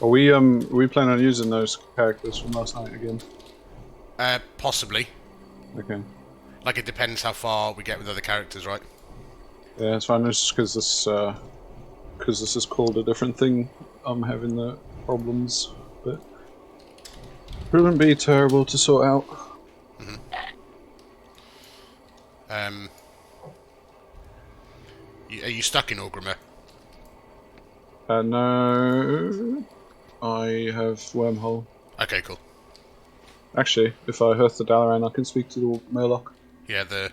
Are we plan on using those characters from last night again? Possibly. Okay. Like, it depends how far we get with other characters, right? Yeah, it's fine. It's just because this is called a different thing. I'm having the problems, but it wouldn't be terrible to sort out. Are you stuck in Orgrimmar? No, I have wormhole. Okay, cool. Actually, if I hearth the Dalaran, I can speak to the Murloc. Yeah, the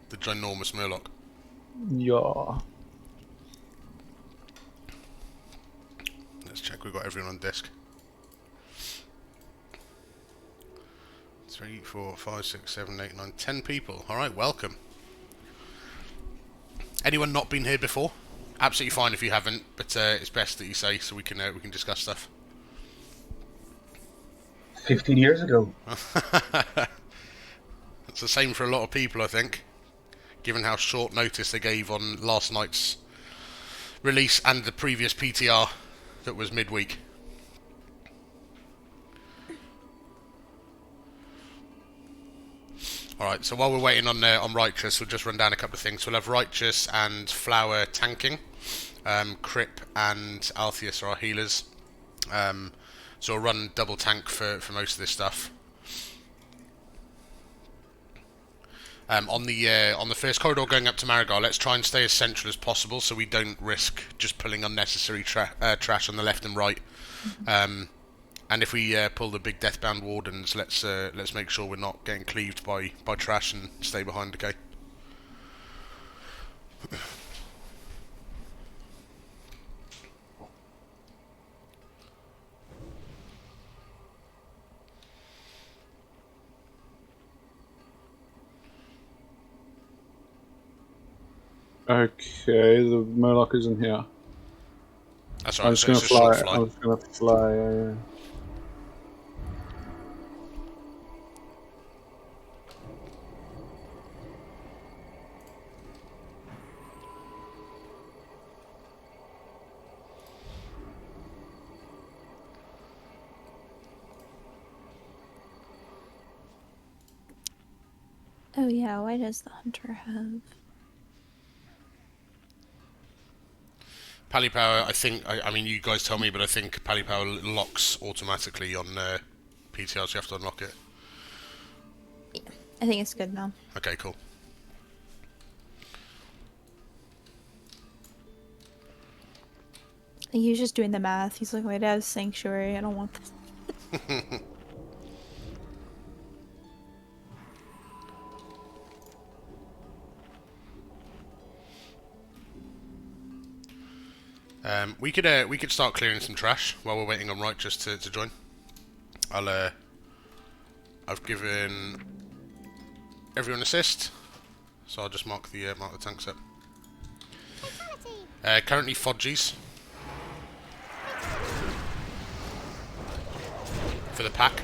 ginormous Murloc. Yeah. Let's check we've got everyone on desk. 3, 4, 5, 6, 7, 8, 9, 10 people. Alright, welcome. Anyone not been here before? Absolutely fine if you haven't, but it's best that you say so we can discuss stuff. 15 years ago. It's the same for a lot of people, I think, given how short notice they gave on last night's release and the previous PTR that was midweek. Alright, so while we're waiting on Righteous, we'll just run down a couple of things. We'll have Righteous and Flower tanking. Crip and Altheus are our healers. So we'll run double tank for most of this stuff. On the first corridor going up to Marigar, let's try and stay as central as possible so we don't risk just pulling unnecessary trash on the left and right. And if we pull the big Deathbound Wardens, let's make sure we're not getting cleaved by trash and stay behind, okay? Okay, the Murloc isn't here. That's right. I'm just gonna fly. I'm just gonna fly. Oh yeah, why does the hunter have... Pally Power, I think, I mean, you guys tell me, but I think Pally Power locks automatically on PTR, so you have to unlock it. Yeah, I think it's good now. Okay, cool. He was just doing the math. He's like, my dad's sanctuary, I don't want this. We could start clearing some trash while we're waiting on Righteous to join. I've given everyone assist, so I'll just mark the tanks up. Currently Fodgies for the pack.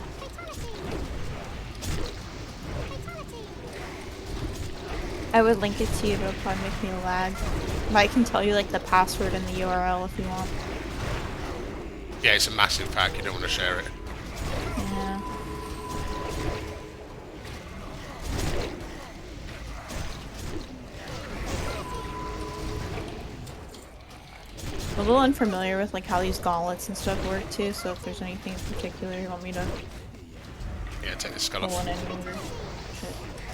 I would link it to you, but it'll probably make me lag. But I can tell you like the password and the URL if you want. Yeah, it's a massive pack, you don't want to share it. Yeah. I'm a little unfamiliar with like how these gauntlets and stuff work too, so if there's anything in particular you want me to Yeah, take the skull pull off. in any order.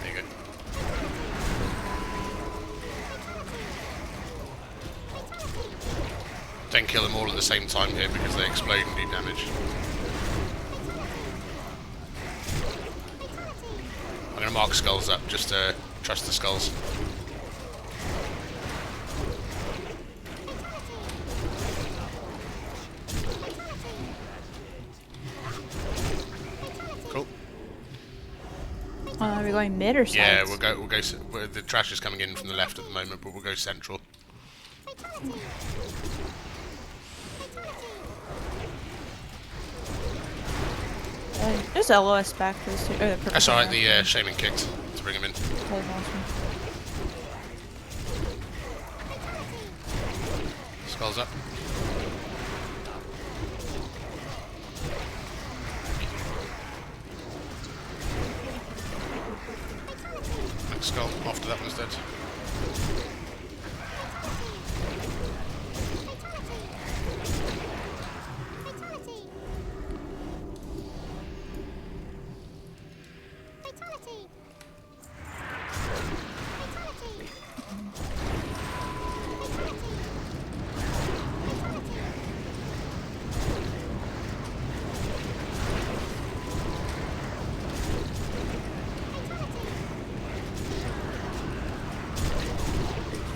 There you go. Don't kill them all at the same time here because they explode and do damage. I'm going to mark skulls up just to trust the skulls. Cool. Are we going mid or sides? Yeah, we'll go. The trash is coming in from the left at the moment, but we'll go central. There's LOS back for this. That's alright, the Shaman kicked to bring him in. Spells up. Next skull, after that one's dead.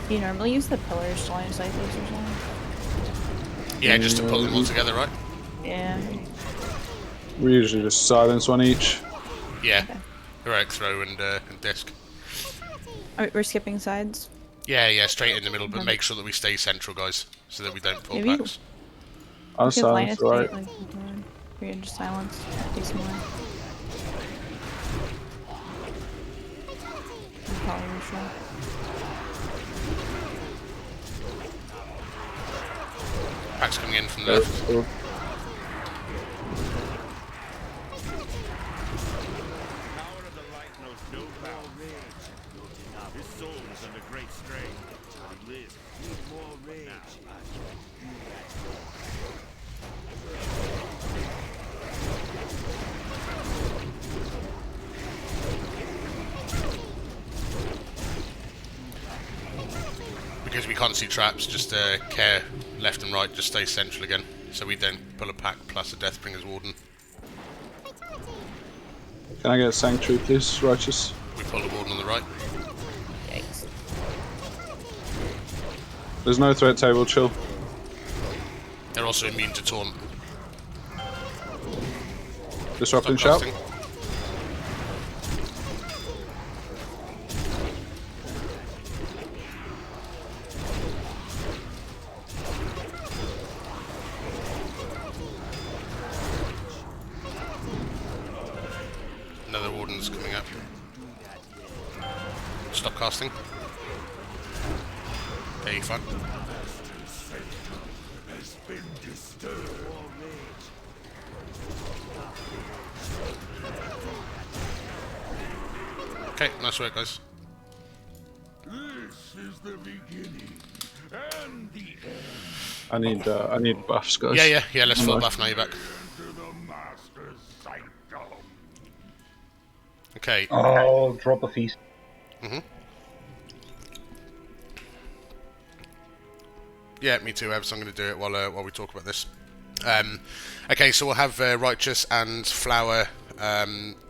Do you normally use the pillars to line of sight those or something? Yeah, just to pull them all together, right? Yeah. We usually just silence one each. Yeah. Okay. Heroic throw and disc. Alright, we're skipping sides. Yeah, straight in the middle, but make sure that we stay central, guys, so that we don't pull Maybe packs. I'll we could line silence, of right? sight, like, we can just silence. Face more. Probably sure. Packs coming in from the left. Cool. Power of the light knows no bounds. His soul is under great strain, but he lives. More rage. Because we can't see traps, just care left and right, just stay central again, so we don't pull a pack plus a Deathbringer's Warden. Can I get a Sanctuary, please, Righteous? We pull the Warden on the right. Yikes. There's no threat table, chill. They're also immune to taunt. Disrupt Stop and shout. casting. Another Warden's coming up. Stop casting. There you fun. Okay, nice work, guys. This is the beginning and the end I need buffs, guys. Yeah, let's full buff now, you're back. to the master's sanctum. Okay, I'll drop a feast. yeah, me too, Evs. I'm going to do it while we talk about this. Okay, so we'll have Righteous and Flower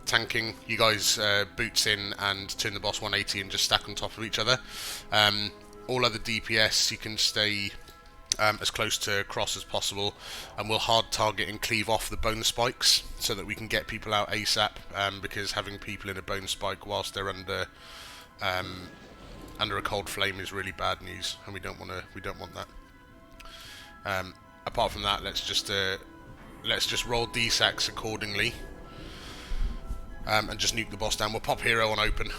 tanking. You guys boots in and turn the boss 180 and just stack on top of each other. All other DPS, you can stay as close to cross as possible, and we'll hard target and cleave off the bone spikes so that we can get people out ASAP. Because having people in a bone spike whilst they're under a cold flame is really bad news, and we don't want that. Apart from that, let's just roll D-sacks accordingly, and just nuke the boss down. We'll pop hero on open.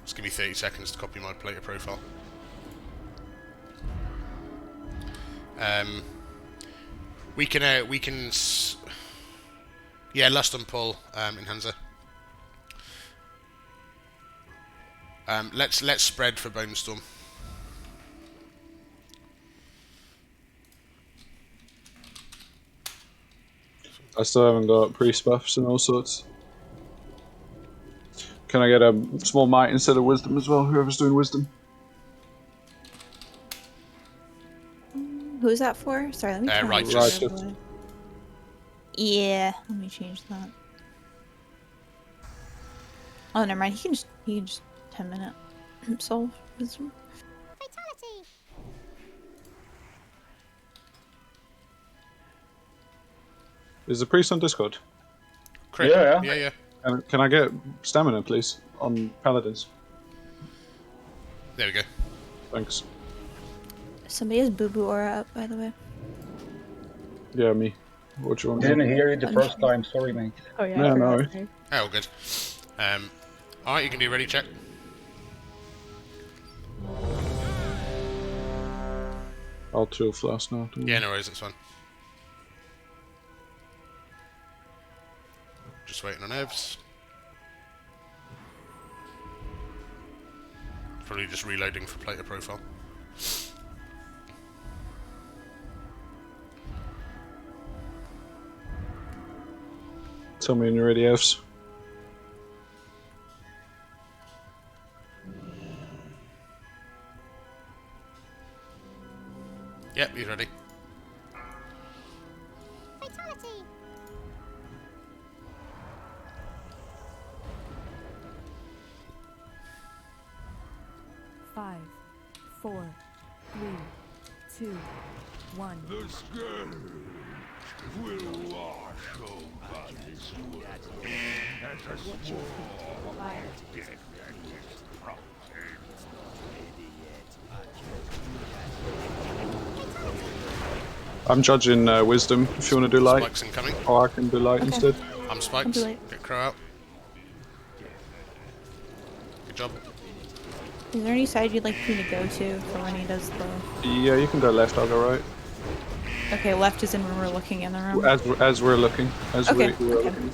Just give me 30 seconds to copy my player profile. We can yeah, lust and pull in Hansa. Let's spread for Bone Storm. I still haven't got priest buffs and all sorts. Can I get a small might instead of wisdom as well? Whoever's doing wisdom. Who's that for? Sorry, let me turn Righteous. the Righteous. Yeah, let me change that. Oh, never mind. He can just 10-minute solve wisdom. Is the priest on Discord? Crit. Yeah. Yeah. Can I get stamina, please, on paladins? There we go. Thanks. Somebody has Boo Boo Aura up, by the way. Yeah, me. What do you want? Didn't hear you the first time, sorry mate. Oh yeah. No, no. Oh, good. Alright, you can do ready check. I'll 2 flask now. Yeah, no worries, that's fine. Just waiting on Evs. Probably just reloading for plater profile. Tell me when you're ready, Fs. Yep, he's ready. Fatality. 5, 4, 3, 2, 1. The scourge will wash over this world as a swarm Fire. of dead and destruction. I'm judging wisdom if you want to do light. Spikes incoming. Or I can do light Okay. instead. I'm spiked. do light. Get Crow out. Good job. Is there any side you'd like me to go to for when he does the... Yeah, you can go left, I'll go right. Okay, left is in when we're looking in the room. As we're looking. As Okay, we're okay. looking.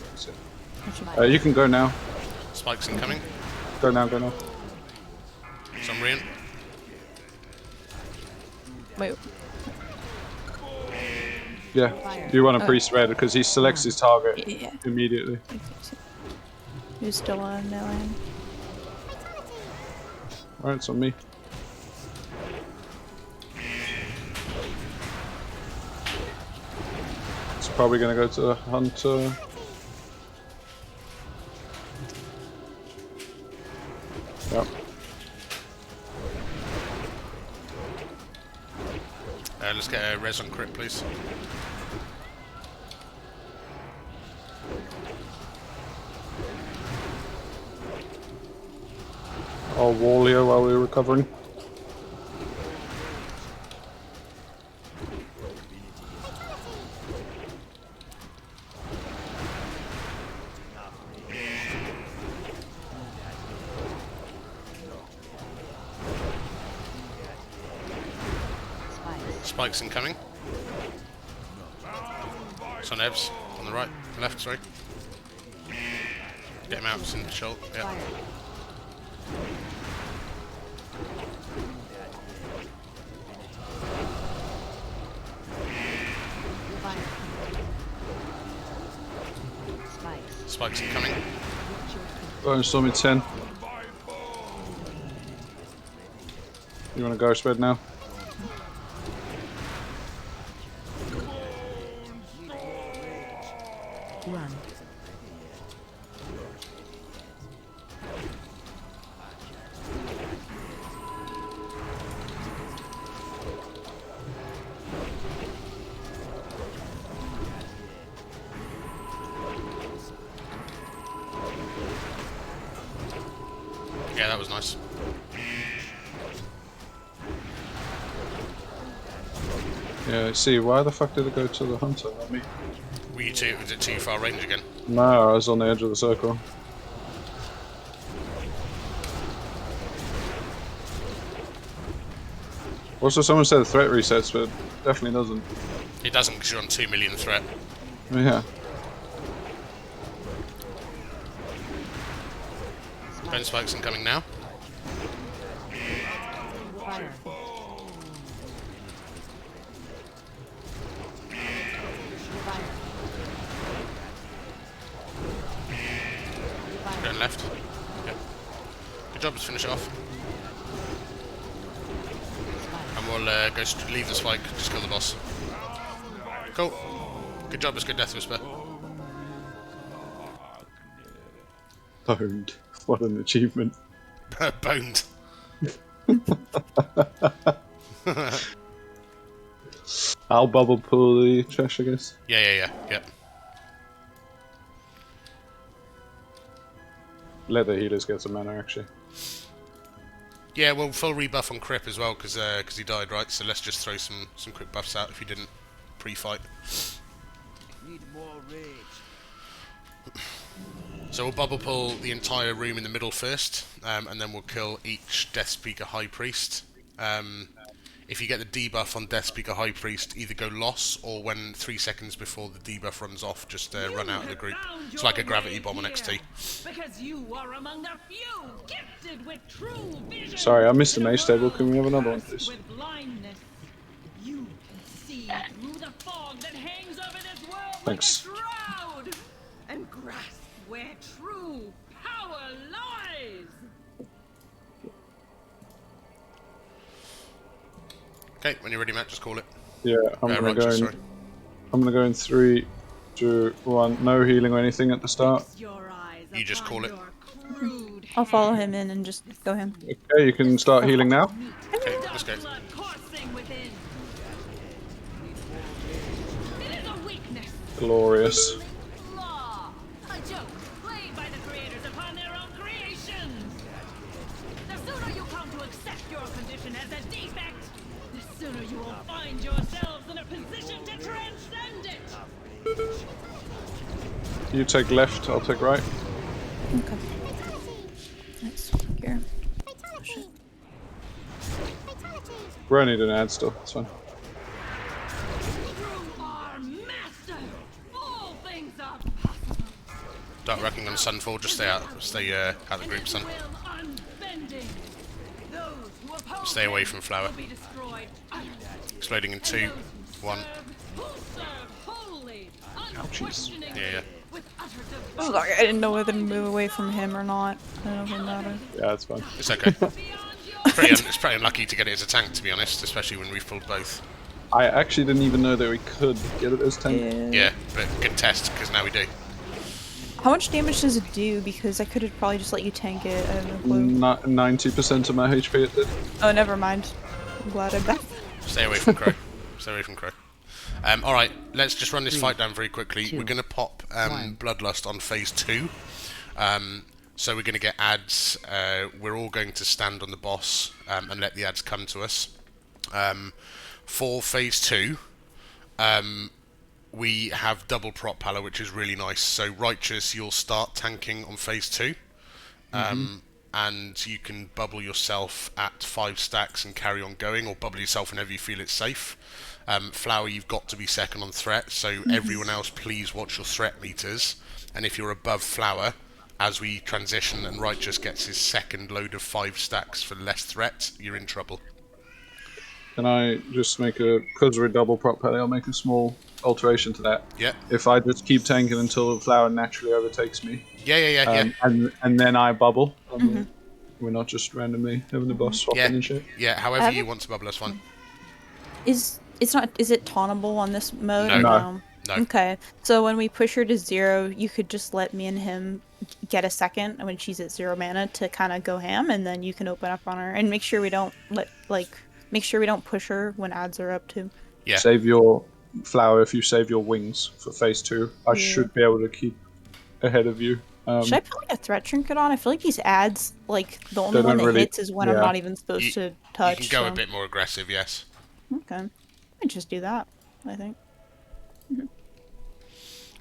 Gotcha. You can go now. Spikes incoming. Go now, go now. Some Rian. Wait, Yeah, you want to pre-spread because he selects his target yeah. immediately. Who's still on melee? Alright, it's on me. It's probably gonna go to the hunter. Yep. Let's get a res on crit, please. I'll wall you while we're recovering. Spikes incoming. It's on Evs. On the right. Left, sorry. Get him out, it's in the shoulder. Yeah. Spikes incoming. Going storm in 10. You wanna go spread now? Run. Yeah, that was nice. Yeah, see, why the fuck did it go to the hunter, not me? Were you too? Was it too far range again? No, I was on the edge of the circle. Also, someone said the threat resets, but it definitely doesn't. It doesn't because you're on 2 million threat. Yeah. Bone spikes incoming now. Fire. Going left. Yep. Good job, let's finish it off. And we'll go leave the spike, just kill the boss. Cool. Good job, it's good death whisper. Boned. What an achievement. Boned. I'll bubble pull the trash, I guess. Yeah. Let the healers get some mana, actually. Yeah, well, full rebuff on Crip as well, because he died, right? So let's just throw some quick buffs out if he didn't pre-fight. Need more rage. So we'll bubble pull the entire room in the middle first, and then we'll kill each Death Speaker High Priest. If you get the debuff on Death Speaker High Priest, either go loss or when 3 seconds before the debuff runs off, just run out of the group. It's like a gravity bomb on XT. Because you are among the few gifted with true vision. Sorry, I missed the in a mace table. world Can we have another one, cursed please? with blindness. You can see through the fog that hangs over this world Thanks. like a shroud, and grasp where true power lies. Okay, when you're ready, Matt, just call it. Yeah, I'm gonna Righteous, go in. sorry. I'm gonna go in 3, 2, 1. No healing or anything at the start. Your eyes You just upon call it. your crude I'll follow him in and just go him. Okay, you can start healing now. Okay, let's go. blood coursing within. It is a weakness. Glorious. Law. A joke played by the creators upon their own creations. The sooner you come to accept your condition as a defect, the sooner you will find yourselves in a position to transcend it. You take left, I'll take right. Okay. Nice. Here. Oh, shit. We're only an ad still, it's fine. You are master. All things are possible. Start wrecking on Sunfall, just stay out of the group, Sun. Will unbending. Those who oppose Stay away from Flower. will be destroyed utterly. Exploding in 2, 1. Who serve wholly, unquestioningly, Yeah. with utter Oh, sorry, I didn't know whether to move away from him or not. I don't know if it mattered. Yeah, it's fine. It's okay. It's pretty unlucky to get it as a tank, to be honest, especially when we've pulled both. I actually didn't even know that we could get it as tank. Yeah, but good test, because now we do. How much damage does it do? Because I could have probably just let you tank it. I have no clue. 90% of my HP it did. Oh, never mind. I'm glad I'm back. Stay away from Crow. Stay away from Crow. Alright, let's just run this fight down very quickly. We're going to pop Bloodlust on phase 2. So we're going to get ads. We're all going to stand on the boss and let the ads come to us. For phase 2, we have double prop pala, which is really nice. So Righteous, you'll start tanking on phase 2. And you can bubble yourself at 5 stacks and carry on going, or bubble yourself whenever you feel it's safe. Flower, you've got to be second on threat, so everyone else please watch your threat meters. And if you're above Flower, as we transition and Righteous gets his second load of 5 stacks for less threat, you're in trouble. Can I just make because we're double prop pally, I'll make a small alteration to that. Yeah. If I just keep tanking until the flower naturally overtakes me. Yeah. And then I bubble. We're not just randomly having the boss swap in and shit. Yeah, however you want to bubble, that's fine. Is it tauntable on this mode? No. Or No. No. Okay, so when we push her to 0, you could just let me and him get a second when she's at 0 mana to kind of go ham, and then you can open up on her and make sure we don't push her when ads are up too. Yeah. Save your flower if you save your wings for phase 2. I should be able to keep ahead of you. Should I put like a threat trinket on? I feel like these ads, like the only They one don't that really- hits is when I'm yeah. not even supposed to touch. You can go so. a bit more aggressive, yes. Okay, I might just do that. I think.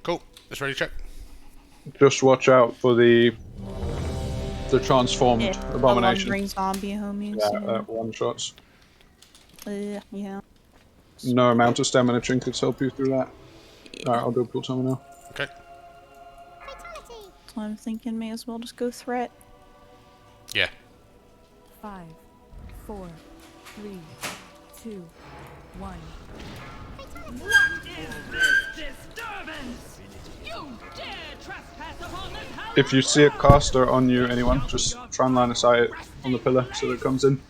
Cool. Let's ready to check. Just watch out for the transformed Yeah, abomination. The lumbering zombie homies. That one shots. Yeah. No amount of stamina trinkets help you through that. Alright, I'll go pull timer now. Okay. So I'm thinking may as well just go threat. Yeah. 5, 4, 3, 2, 1. What is this disturbance? You dare trespass upon this house? If you see a caster on you, anyone, just try and line of sight it on the pillar so that it comes in.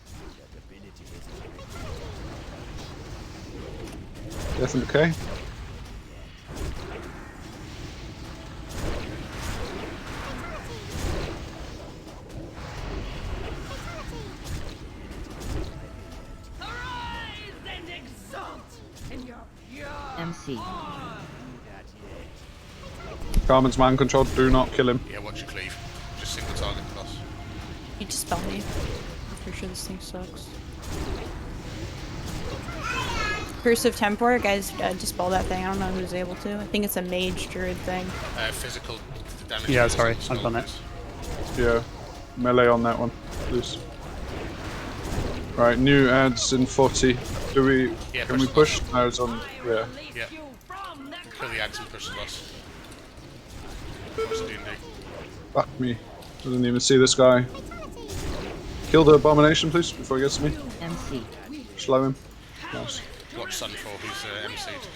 Death and decay. Arise and exult in your pure MC. Carmen's mind control, do not kill him. Yeah, watch your cleave. Just single target the boss. You just spell me. I'm pretty sure this thing sucks. Curse of Tempor, guys, dispel that thing. I don't know who's able to. I think it's a mage druid thing. Physical damage. Yeah, is sorry, on I've done it. Yeah, melee on that one, please. Right, new ads in 40. Do we? Yeah, Can we push push? No, it's on. Yeah. Yeah. Kill the ads and push the boss. What's D&D? Fuck me. I didn't even see this guy. Kill the abomination, please, before he gets to me. MC. Slow him. Nice. Watch Sunfall, who's MC'd.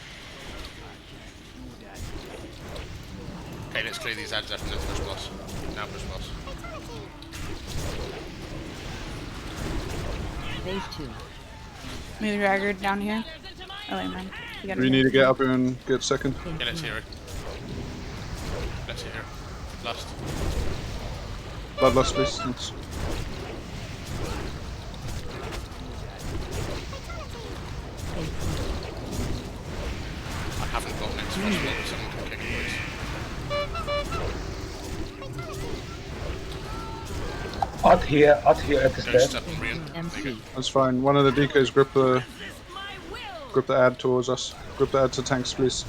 Okay, let's clear these ads up and then push boss. Now push boss. Phase 2. Maybe dragger down here. Oh wait, man. You gotta We need to get up here and get second. Yeah, let's hear it. Let's hear it. Last. Bloodlust, please. Thanks. I haven't got next boss, but someone can kick it, please. Out here at the Ghost stairs. up and Brian. There you go. That's fine. One of the DKs grip the ad towards us. Grip the ad to tanks, please.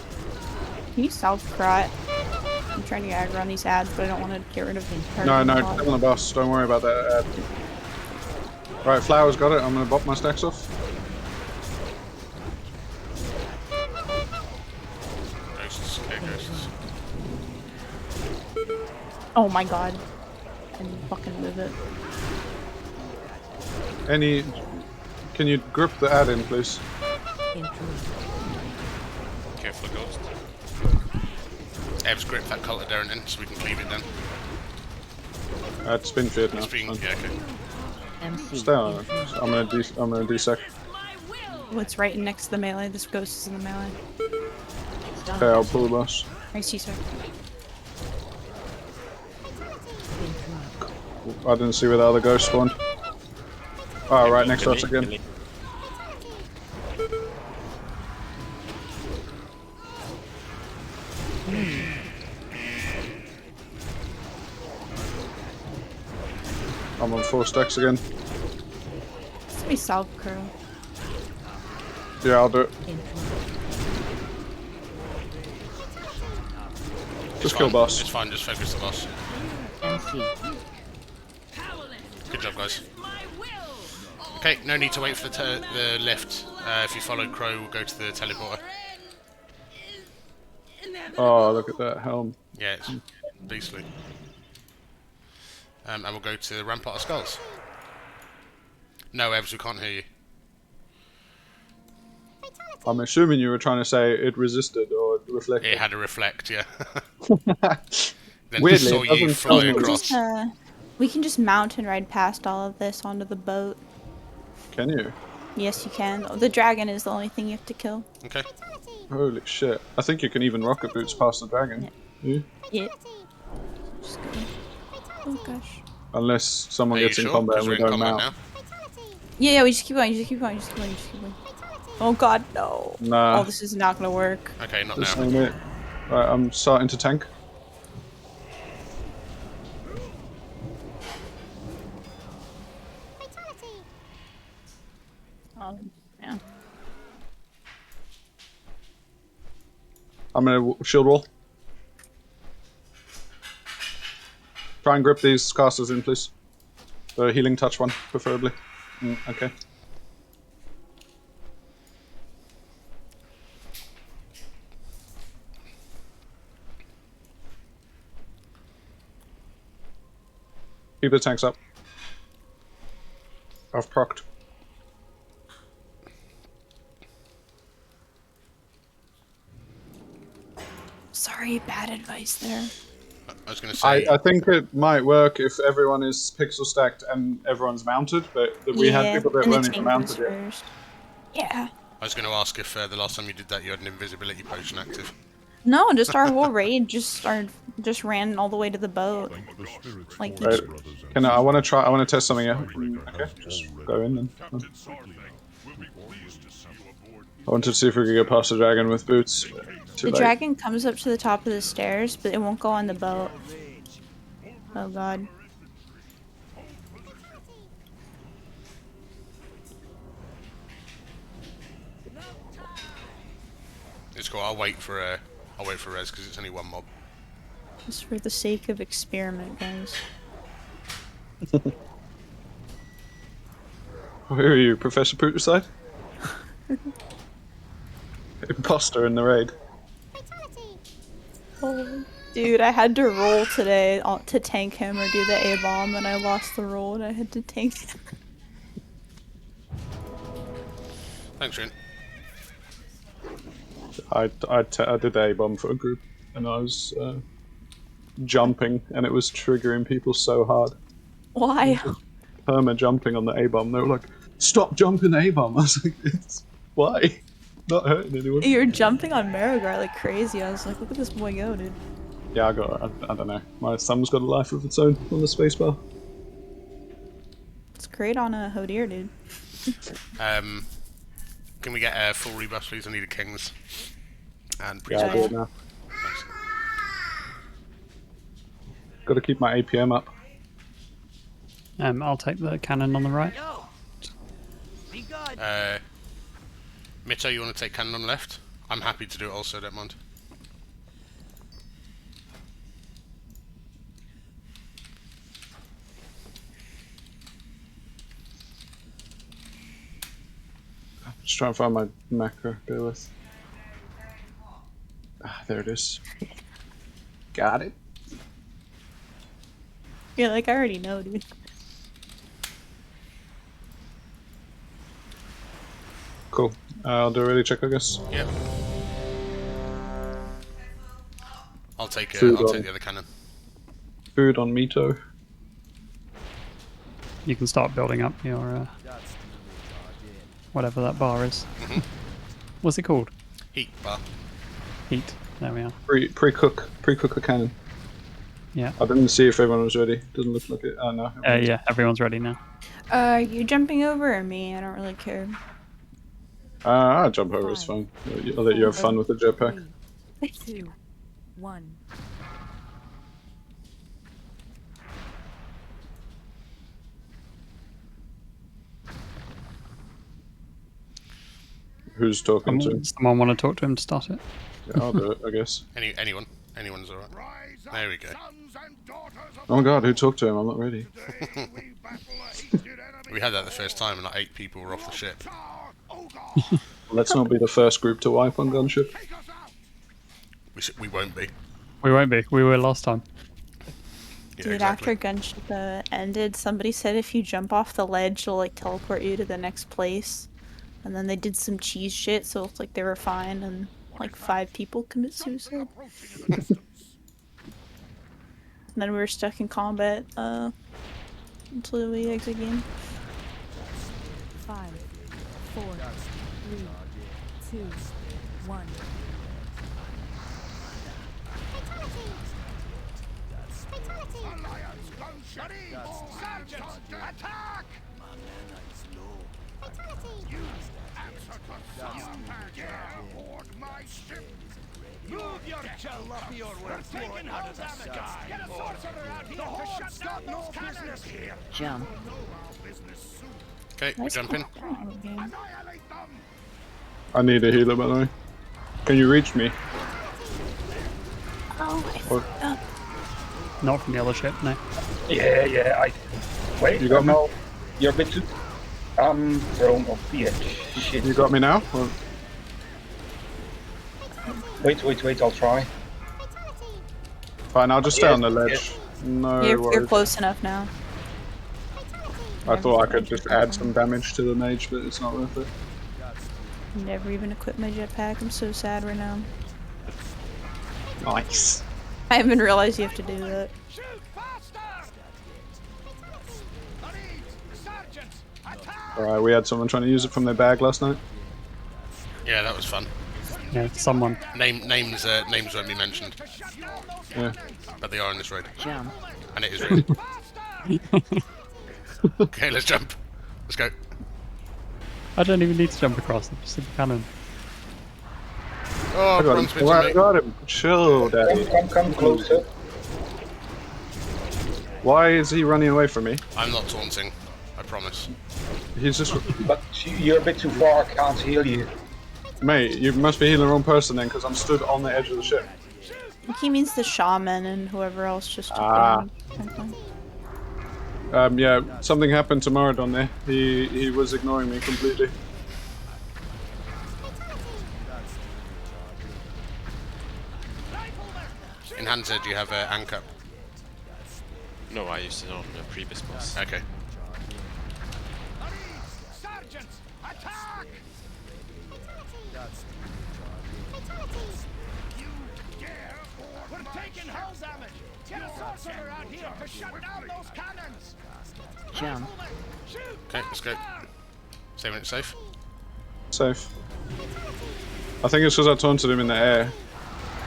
Can you south crot? I'm trying to get aggro on these ads, but I don't want to get rid of her. No, no, kill the boss. Don't worry about that ad. Right, Flower's got it. I'm gonna bop my stacks off. Ghosts, okay, ghosts. Oh my god. And fucking move it. Can you grip the ad in, please? Careful, ghost. Ev's grip that cult of Darren in so we can cleave it then. Ad spin feared now. It's being, yeah, okay. MC. Stay on it. I'm gonna desec. What's right next to the melee? This ghost is in the melee. Okay, I'll pull the boss. I see, sir. I didn't see where the other ghost spawned. Oh, right next to us again. I'm on 4 stacks again. It's me south curl. Yeah, I'll do it. Just kill boss. It's fine, just focus the boss. MC. Good job, guys. Okay, no need to wait for the lift. If you follow Crow, we'll go to the teleporter. Oh, look at that helm. Yeah, it's beastly. And we'll go to the Rampart of Skulls. No, Evs, we can't hear you. I'm assuming you were trying to say it resisted or reflected. It had a reflect, yeah. Then Weirdly, saw it you doesn't fly feel- across. We can just mountain ride past all of this onto the boat. Can you? Yes, you can. The dragon is the only thing you have to kill. Okay. Holy shit. I think you can even rocket boots past the dragon. Yeah. Yeah. Just go. Oh gosh. Unless someone Are you gets in sure? combat 'Cause and we we're in don't combat mount. now. Yeah, we just keep going. Just keep going. Just keep going. Just keep going. Oh god, no. Nah. Oh, this is not gonna work. Okay, not This now. ain't it. Right, I'm starting to tank. Yeah. I'm gonna shield wall. Try and grip these casters in, please. The healing touch one, preferably. Okay. Keep the tanks up. I've procced. Sorry, bad advice there. I was going to say... I think it might work if everyone is pixel stacked and everyone's mounted, but we had people that and the weren't even tank mounted was yet. first. Yeah. I was going to ask if the last time you did that you had an invisibility potion active. No, just our whole raid just ran all the way to the boat. Like Right. I want to test something out. Okay, just go in then. I wanted to see if we could get past the dragon with boots. Too the late. dragon comes up to the top of the stairs, but it won't go on the boat. Oh god. It's cool. I'll wait for Rez because it's only one mob. Just for the sake of experiment, guys. Who are you, Professor Puterside? Imposter in the raid. Oh, dude, I had to roll today to tank him or do the A-bomb, and I lost the roll, and I had to tank him. Thanks, Rin. I did A-bomb for a group, and I was jumping, and it was triggering people so hard. Why? Perma jumping on the A-bomb. They were like, "Stop jumping A-bomb." I was like, "Why? Not hurting anyone." You're jumping on Marigar like crazy. I was like, look at this boy go, dude. Yeah, I don't know. My thumb's got a life of its own on the spacebar. It's great on a Hodir, dude. Can we get a full rebuff, please? I need a King's. And Yeah, I'll do it now. Got to keep my APM up. I'll take the cannon on the right. Be good. Mito, you want to take cannon on the left? I'm happy to do it also, don't mind. Just trying to find my macro. Bear with. Ah, there it is. Got it. You're like, I already know, dude. Cool. I'll do a ready check, I guess. Yep. I'll take Food I'll on. take the other cannon. Food on Mito. You can start building up your whatever that bar is. What's it called? Heat bar. Heat. There we are. Pre-cook a cannon. Yeah. I didn't see if everyone was ready. Doesn't look like it. Oh no. Yeah, everyone's ready now. You jumping over or me? I don't really care. I'll jump over, it's fine. I'll let you have fun with the jetpack. 3, 2, 1. Who's talking to him? Someone want to talk to him to start it? Yeah, I'll do it, I guess. Anyone's alright. There we go. Oh my god, who talked to him? I'm not ready. We had that the first time and like 8 people were off the ship. Let's not be the first group to wipe on gunship. We won't be. We won't be. We were last time. Yeah, Dude, exactly. after gunship ended, somebody said if you jump off the ledge, it'll like teleport you to the next place. And then they did some cheese shit, so it's like they were fine, and like 5 people commit suicide. And then we were stuck in combat until we exit game. 5, 4, 3, 2, 1. Move your jalopy or we're taking hold of the sky. Get a sorcerer out here to shut down no business here. Jump. Okay, we're jumping. I need a healer, by the way. Can you reach me? Oh, I Or- fucked up. Not from the other ship, no. Yeah, I... Wait, You got me? no. You're a bit too... I'm thrown off the edge. Shit. You got me now? Or... Wait, I'll try. Fine, I'll just stay on the ledge. No You're worries. close enough now. I thought I could just add some damage to the mage, but it's not worth it. Never even equipped my jetpack. I'm so sad right now. Nice. I haven't realized you have to do that. Shoot faster! Sergeant, attack! Alright, we had someone trying to use it from their bag last night. Yeah, that was fun. Yeah, someone. Names won't be mentioned, Yeah. but they are in this raid, Jump. and it is raid. Okay, let's jump. Let's go. I don't even need to jump across. I'm just in the cannon. Oh, I got bronze him. bits I on me. got him. Chill, daddy. Come closer. Why is he running away from me? I'm not taunting. I promise. He's just... But you're a bit too far, I can't heal you. Mate, you must be healing the wrong person then, because I'm stood on the edge of the ship. I think he means the shaman and whoever else just took Ah. down. Yeah, something happened to Moradon there. He was ignoring me completely. In Hansa, do you have Anchor? No, I used it on the previous boss. Okay. Sergeants, attack! You dare board We're taking hull damage! Get a sorcerer out here to shut down those cannons! Jump. Okay, let's go. Saving it safe. Safe. I think it's because I taunted him in the air.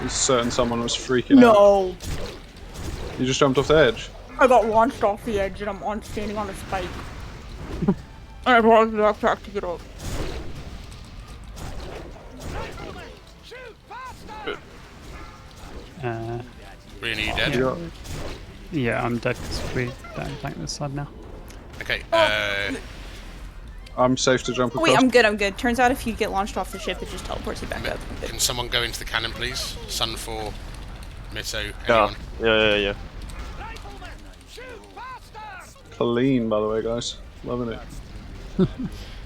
He's certain someone was freaking out. No! You just jumped off the edge. I got launched off the edge and I'm standing on a spike. And I brought the backpack to get up. Really, you dead? Yeah. Yeah, I'm dead because we don't tank this side now. Okay, I'm safe to jump across. Wait, I'm good. Turns out if you get launched off the ship, it just teleports you back up. I'm good. can someone go into the cannon, please? Sun 4, Mitto, Yeah, anyone? yeah. Clean, by the way, guys. Loving it.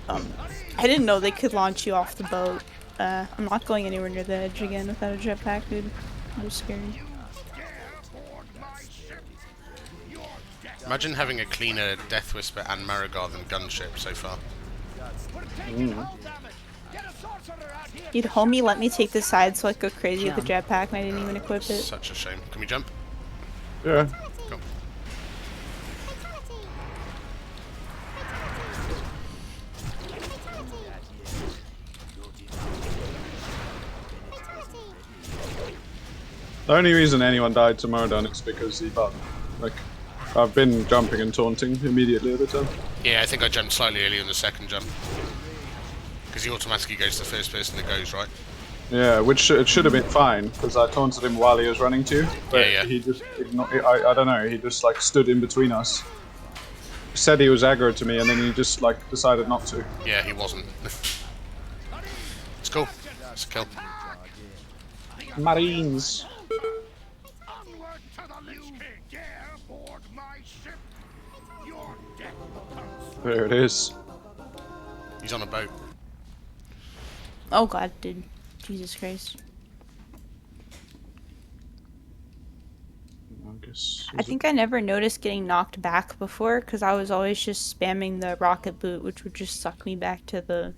I didn't know they could launch you off the boat. I'm not going anywhere near the edge again without a jetpack, dude. I'm scared. Imagine having a cleaner Death Whisper and Marigar than Gunship so far. You'd homie let me take the side so I could go crazy with the jetpack and I didn't even equip it. Such a shame. Can we jump? Yeah. Cool. The only reason anyone died to Moradon is because he bugged. Like, I've been jumping and taunting immediately at the time. Yeah, I think I jumped slightly earlier in the second jump. Because he automatically goes to the first person that goes, right? Yeah, which it should have been fine, because I taunted him while he was running to you. But Yeah. he just I don't know, he just like stood in between us. Said he was aggro to me and then he just like decided not to. Yeah, he wasn't. It's cool. It's a kill. Marines! Onward to the Lich King! Dare board my ship! Your death comes. There it is. He's on a boat. Oh god, dude. Jesus Christ. I think I never noticed getting knocked back before because I was always just spamming the rocket boot, which would just suck me back to the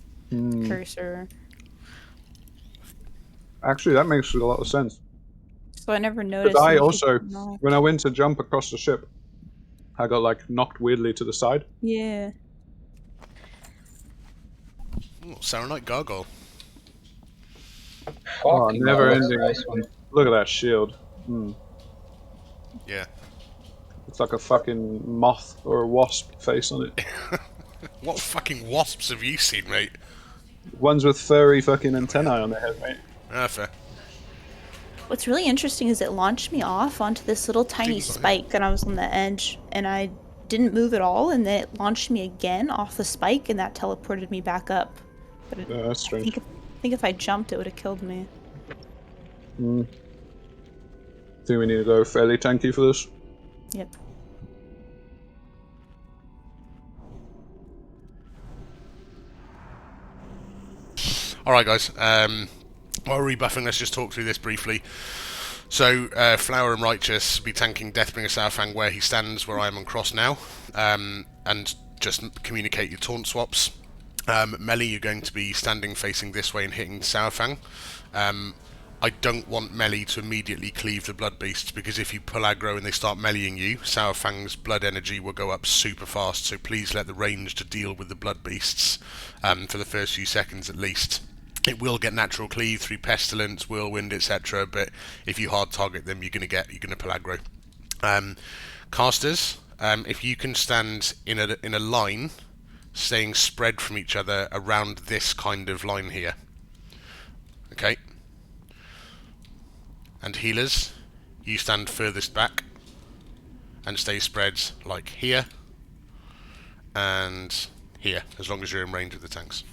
cursor. Actually, that makes a lot of sense. So I never noticed. But I if you also, get knocked. when I went to jump across the ship, I got like knocked weirdly to the side. Yeah. Ooh, Saronite Gargoyle. Oh, Fucking never hell, ending. that's a nice one. Look at that shield. Yeah. It's like a fucking moth or a wasp face on it. What fucking wasps have you seen, mate? Ones with furry fucking antennae on their head, mate. Ah, fair. What's really interesting is it launched me off onto this little tiny spike and I was on the edge and I didn't move at all and then it launched me again off the spike and that teleported me back up. But it, Yeah, that's strange. I think if I jumped it would have killed me. Think we need to go fairly tanky for this. Yep. Alright guys, while we're rebuffing, let's just talk through this briefly. So, Flower and Righteous be tanking Deathbringer Southfang where he stands, where I am on cross now, and just communicate your taunt swaps. Melee, you're going to be standing facing this way and hitting Southfang. I don't want melee to immediately cleave the blood beasts because if you pull aggro and they start meleeing you, Southfang's blood energy will go up super fast, so please let the range to deal with the blood beasts for the first few seconds at least. It will get natural cleave through pestilence, whirlwind, etc. But if you hard target them, you're gonna pull aggro. Casters, if you can stand in a line, staying spread from each other around this kind of line here. Okay. And healers, you stand furthest back and stay spread like here and here, as long as you're in range of the tanks.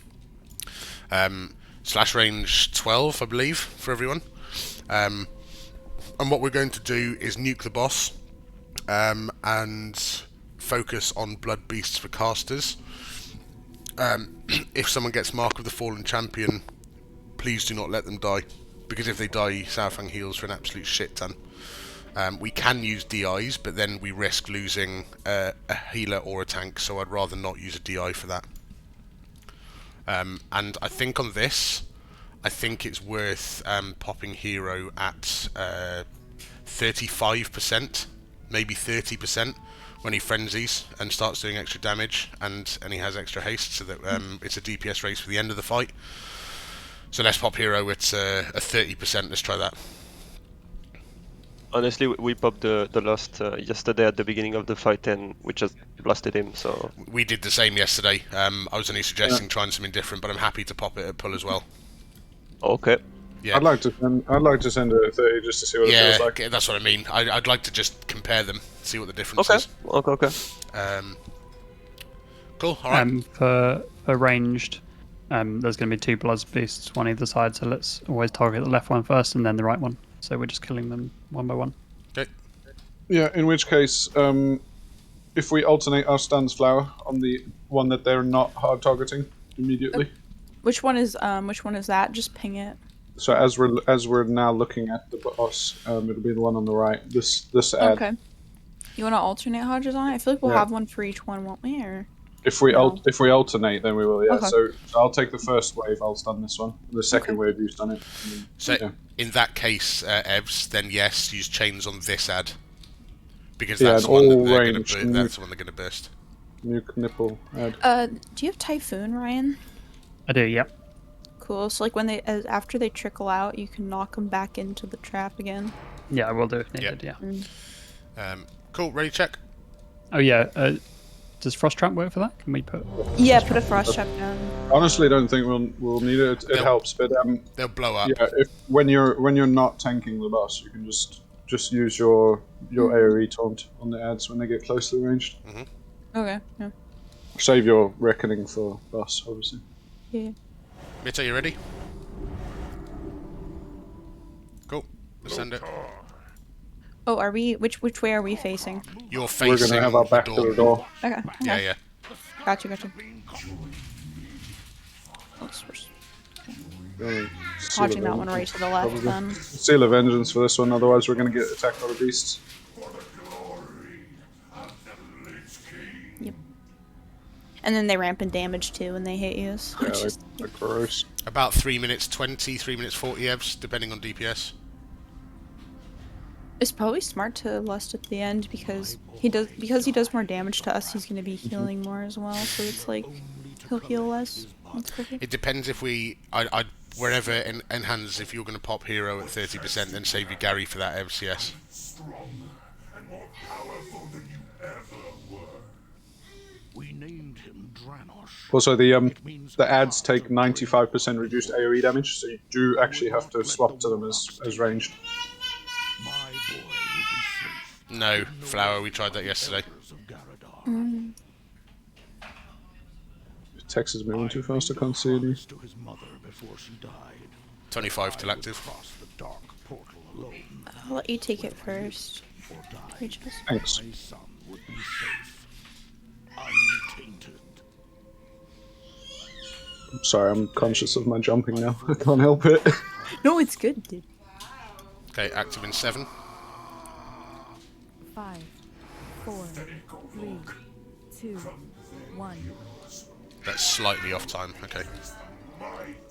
Slash range 12, I believe, for everyone. And what we're going to do is nuke the boss and focus on blood beasts for casters. If someone gets Mark of the Fallen Champion, please do not let them die, because if they die, Southang heals for an absolute shit ton. We can use DIs, but then we risk losing a healer or a tank, so I'd rather not use a DI for that. And I think on this, I think it's worth popping hero at 35%, maybe 30%, when he frenzies and starts doing extra damage, and he has extra haste, so that it's a DPS race for the end of the fight. So let's pop hero at a 30%, let's try that. Honestly, we popped the last yesterday at the beginning of the fight, and we just blasted him. So we did the same yesterday. I was only suggesting trying something different, but I'm happy to pop it at pull as well. Okay. Yeah. I'd like to send it at 30 just to see what it feels like. Yeah, that's what I mean. I'd like to just compare them, see what the difference is. Okay. Cool. All right. For ranged, there's going to be 2 blood beasts, one either side. So let's always target the left one first, and then the right one. So we're just killing them one by one. Okay. Yeah, in which case, if we alternate our stance flower on the one that they're not hard targeting immediately. Which one is that? Just ping it. So as we're now looking at the boss, it'll be the one on the right. This ad. Okay. You want to alternate Hodges on it? I feel like we'll have one for each one, won't we? Or if we alternate, then we will. Yeah. Okay. So I'll take the first wave. I'll stun this one. The second wave, you stun it. Then, so in that case, Evs, then yes, use chains on this ad, because that's the one that they're going to. That's the one they're going to burst. Nuke nipple ad. Do you have Typhoon, Ryan? I do. Yep. Cool. So like when after they trickle out, you can knock them back into the trap again. Yeah, I will do if needed. Yep. Yeah. Cool. Ready? Check. Oh yeah. Does frost trap work for that? Can we put? Yeah, put a frost trap down. Honestly, I don't think we'll need it. It helps, but they'll blow up. Yeah, when you're not tanking the boss, you can just use your AoE taunt on the ads when they get closely ranged. Okay. Yeah. Save your reckoning for boss, obviously. Yeah. Mita, you ready? Cool. Let's send it. Oh, are we? Which way are we facing? You're facing. We're gonna have our back to the door. Okay. Yeah. Gotcha. Hodging that one right to the left, then. Seal of Vengeance for this one, otherwise we're gonna get attacked by the beasts. Yep. And then they ramp in damage too when they hit you. So Yeah, they're gross. About 3 minutes 20, 3 minutes 40 Evs, depending on DPS. It's probably smart to lust at the end because he does more damage to us. He's going to be healing more as well. So it's like he'll heal less. It depends if I'd wherever in hands, if you're going to pop hero at 30%, then save your Gary for that FCS. We named him Dranosh. Also, the ads take 95% reduced AoE damage, so you do actually have to swap to them as ranged. No, Flower, we tried that yesterday. Text is moving too fast, I can't see any. 25 till active. I'll let you take it first. Thanks. I'm sorry, I'm conscious of my jumping now. I can't help it. No, it's good, dude. Okay, active in 7. 5, 4, 3, 2, 1. That's slightly off time, okay.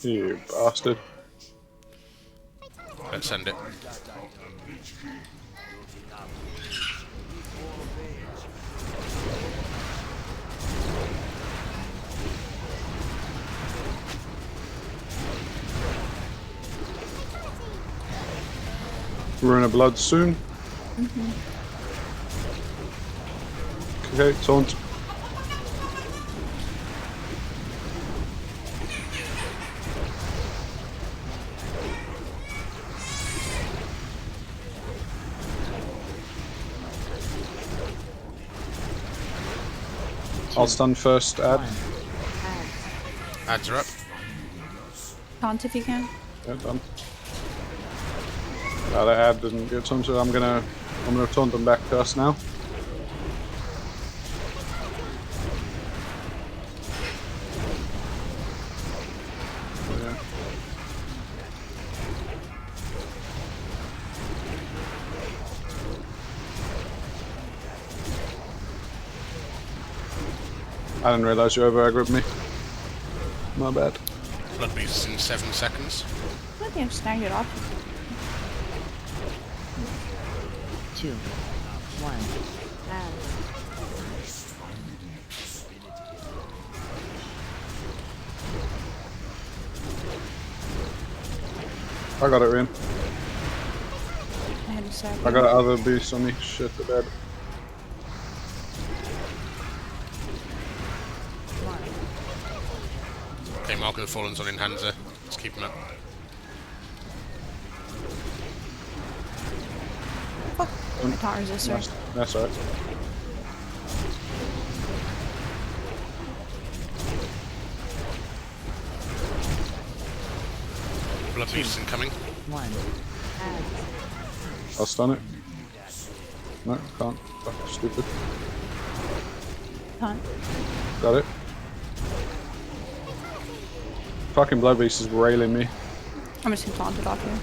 You bastard. Let's send it. Rune of Blood soon. Okay, taunt. I'll stun first, ad. Ads are up. Taunt if you can. Yeah, done. That ad didn't get taunted. I'm gonna taunt them back to us now. I didn't realise you over-aggroed me. My bad. Blood beasts in 7 seconds. I think I've snagged it off. 2, 1. I got it, Rian. I had a second. I got other beasts on me. Shit, they're dead. Okay, Mark of the Fallen's on in Hansa. Let's keep him up. My taunt resistor. That's alright. Blood beasts incoming. 1. I'll stun it. No, can't. Fuck, stupid. Taunt. Got it. Fucking blood beast is railing me. I'm just gonna taunt it off here.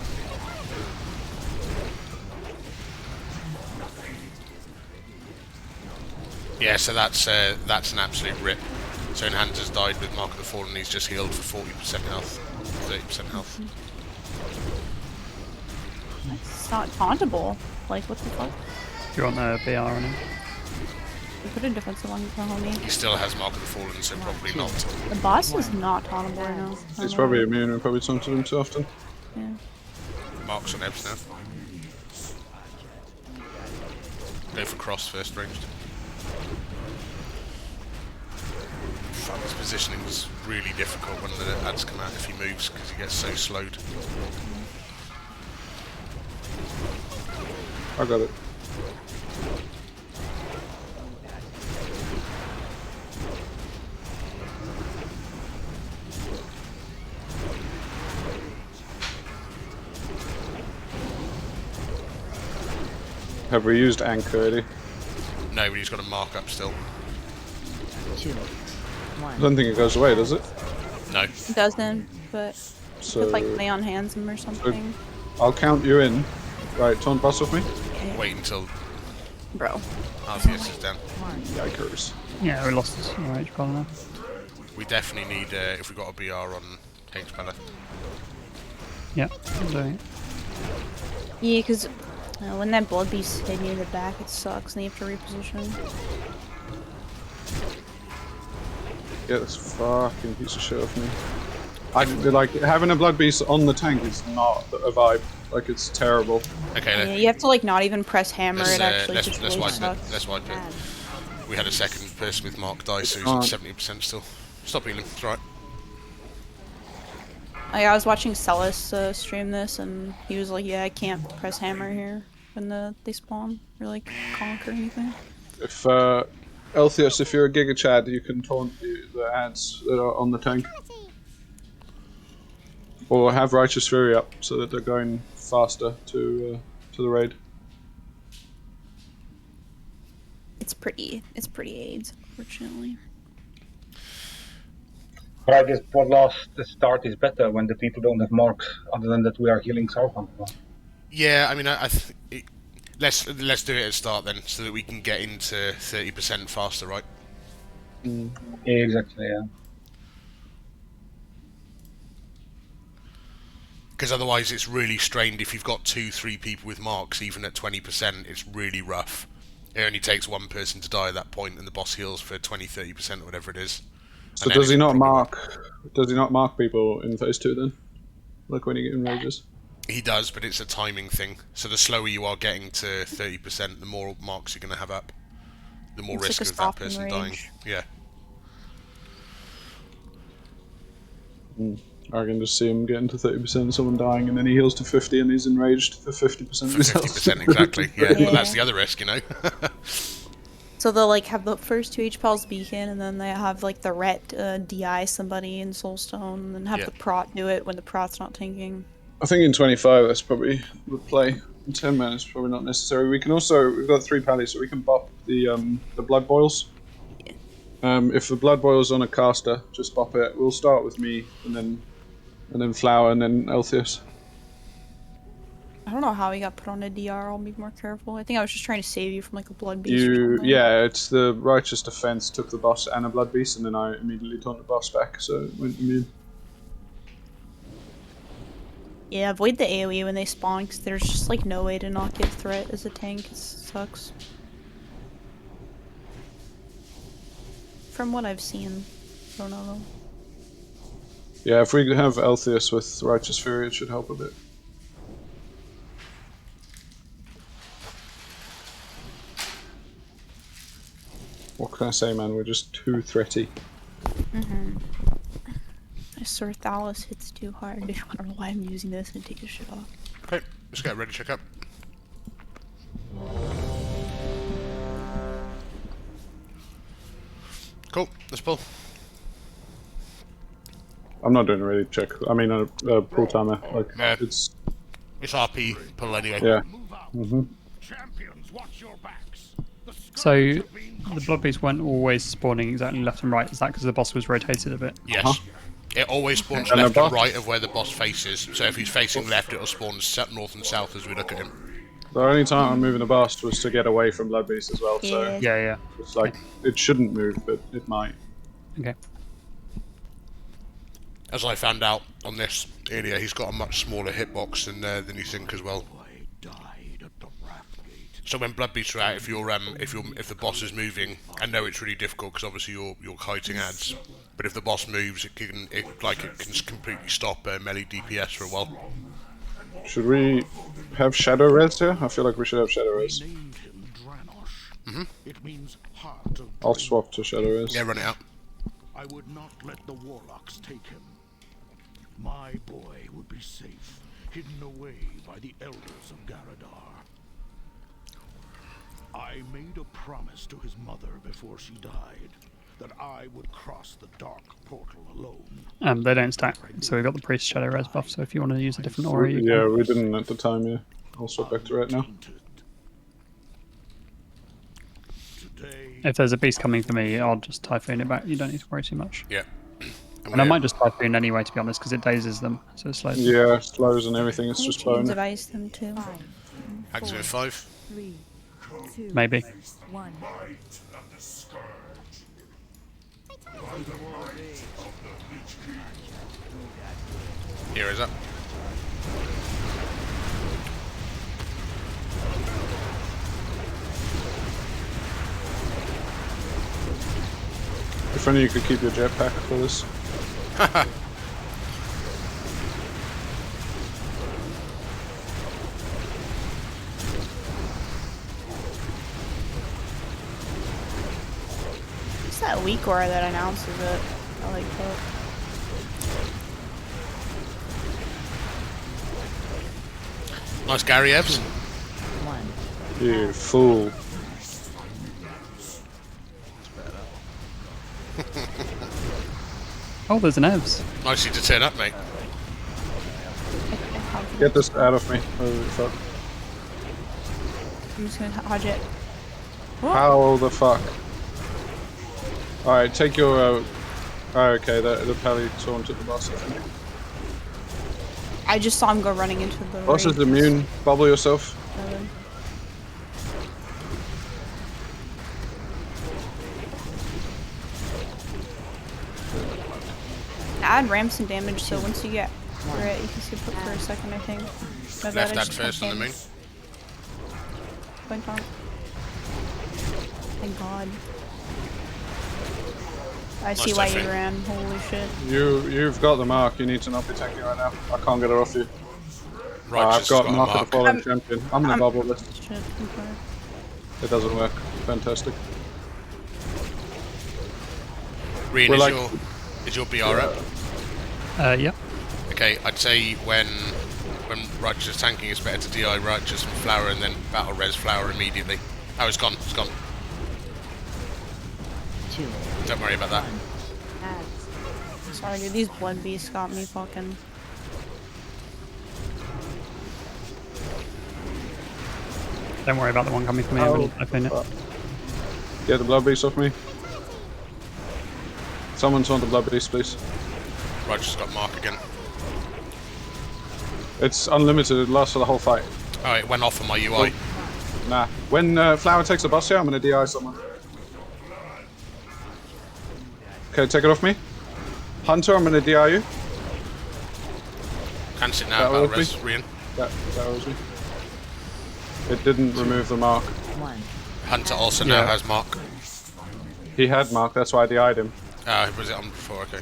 Yeah, so that's an absolute rip. So in Hansa's died with Mark of the Fallen. He's just healed for 40% health, 30% health. It's not tauntable. Like, what the fuck? Do you want a BR on him? We put a defensive on the homie. He still has Mark of the Fallen, so probably not. The boss is not tauntable right now. It's probably immune. We probably taunted him too often. Yeah. Mark's on Ebbs now. Go for cross first ranged. Fuck, his positioning was really difficult when the ads come out if he moves because he gets so slowed. I got it. Have we used anchor already? No, but he's got a mark up still. 2, I 1. don't think it goes away, does it? No. It doesn't, but So with like lay on hands him or something. I'll count you in. Right, taunt boss with me. Wait until Bro. Arceus is down. Yikers. Yeah, we lost this RH pal now. We definitely need, if we got a BR on H-Pella. Yeah, I'm doing it. Yeah, because when that blood beast hit me in the back, it sucks, and you have to reposition. Get this fucking piece of shit off me. I like having a blood beast on the tank is not a vibe. Like, it's terrible. Okay, Yeah, you have to like not even press hammer. It actually let's just really wipe sucks. it. Let's wipe it. We had a second person with Mark die, so he's at 70% still. Stop healing. It's right. I was watching Celis stream this, and he was like, "Yeah, I can't press hammer here when they spawn or like conk or anything." If Elthios, if you're a Giga Chad, you can taunt the ads that are on the tank. Or have Righteous Fury up so that they're going faster to the raid. It's pretty AIDS, unfortunately. But I guess the start is better when the people don't have marks, other than that we are healing Southbound. Yeah, I mean, let's do it at start then, so that we can get into 30% faster, right? Yeah, exactly, yeah. Because otherwise it's really strained if you've got 2-3 people with marks, even at 20%, it's really rough. It only takes one person to die at that point and the boss heals for 20-30% or whatever it is. So does he not mark people in phase 2 then? Like when you get in rages? He does, but it's a timing thing. So the slower you are getting to 30%, the more marks you're going to have up. The more It's risk like a of that soften person rage. dying. Yeah. I can just see him getting to 30%, someone dying, and then he heals to 50 and he's enraged for 50% For results. 50%, exactly. Yeah, Yeah. well that's the other risk, you know? So they'll like have the first 2 H-Pals beacon, and then they have like the ret DI somebody in Soulstone, and then have Yeah. the prot do it when the prot's not tanking. I think in 25 that's probably would play. In 10 man it's probably not necessary. We can also, we've got 3 pallies, so we can bop the blood boils. If the blood boils on a caster, just bop it. We'll start with me, and then Flower, and then Elthius. I don't know how he got put on a DR. I'll be more careful. I think I was just trying to save you from like a blood beast or You, something. yeah, it's the righteous defense took the boss and a blood beast, and then I immediately taunt the boss back, so it went immune. Yeah, avoid the AoE when they spawn, because there's just like no way to not get threat as a tank. It sucks. From what I've seen. I don't know though. Yeah, if we have Altheus with Righteous Fury, it should help a bit. What can I say, man? We're just too threaty. I swear Thalos hits too hard. I don't know why I'm using this and take this shit off. Okay, let's get ready to check up. Cool, let's pull. I'm not doing a ready check. I mean, a pull timer. Like, it's RP pull anyway. Yeah. Champions, watch your backs. So the blood beasts weren't always spawning exactly left and right. Is that because the boss was rotated a bit? Yes. It always spawns And left the and boss- right of where the boss faces. So if he's facing left, it'll spawn north and south as we look at him. The only time I'm moving the boss was to get away from Blood Beast as well, so Yeah. Yeah, yeah. it's like, it shouldn't move, but it might. Okay. As I found out on this earlier, he's got a much smaller hitbox than you think as well. So when blood beasts are out, if the boss is moving, I know it's really difficult because obviously your kiting adds. But if the boss moves, it can completely stop melee DPS for a while. Should we have Shadow Res here? I feel like we should have Shadow Res. It means heart of I'll swap to Shadow Res. Yeah, run it out. I would not let the warlocks take him. My boy would be safe, hidden away by the elders of Garadar. I made a promise to his mother before she died, that I would cross the dark portal alone. They don't stack, so we've got the priest shadow res buff. So if you want to use a different aura, you Yeah, can. we didn't at the time, yeah. I'll swap back to right now. If there's a beast coming for me, I'll just typhoon it back. You don't need to worry too much. Yeah. And I might just typhoon anyway, to be honest, because it dazes them, so it slows them. Yeah, slows and everything, it's just bone. Device them too. Activate 5. 3, 2, Maybe. 1. Here is up. If only you could keep your jetpack for this. It's that weak aura that announces it. I like that. Nice Gary Evs. 1. You fool. Oh, there's an Evs. Nice of you to turn up, mate. Get this out of me. Holy fuck. I'm just gonna hodge it. How the fuck? Alright, take your oh, okay, the pally taunted the boss, I think. I just saw him go running into the Boss is rage. immune. Bubble yourself. Add ramps and damage, so once you get it, you can skip it for a second, I think. My bad, Left I ad just first on the can't moon. Point on. Thank God. I see why you typhoon. ran. Holy shit. You've got the mark. You need to not be tanking right now. I can't get it off you. Righteous I've got a mark of the fallen I'm- champion. I'm gonna bubble this. Shit. Okay. It doesn't work. Fantastic. Reen, We're is, like- is your BR up? Yeah. Okay, I'd say when Righteous is tanking, it's better to DI Righteous and Flower and then battle res Flower immediately. Oh, it's gone. It's gone. 2. Don't worry about that. Adds. Sorry, dude. These blood beasts got me fucking. Don't worry about the one coming for me. I'm going to typhoon it. Get the blood beast off me. Someone taunt the blood beast, please. Righteous got mark again. It's unlimited. It lasts for the whole fight. Oh, it went off on my UI. Nah. When Flower takes the boss here, I'm gonna DI someone. Okay, take it off me. Hunter, I'm gonna DI you. Can't sit now, battle res, Rian. That was me. It didn't remove the mark. Hunter also now has mark. He had mark, that's why I DI'd him. Was it on before? Okay.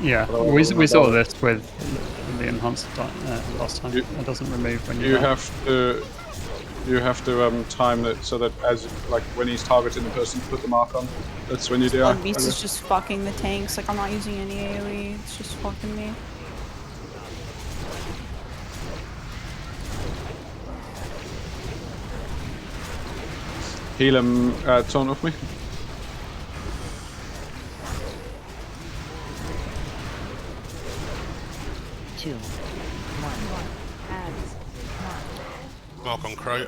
Yeah, we saw this with the enhanced last time. It doesn't remove when you have to time it so that as like when he's targeting the person to put the mark on. That's when you DI. Blood Beast is just fucking the tanks. Like I'm not using any AoE. It's just fucking me. Heal him, taunt off me. Two. One. Adds. Mark on Crow.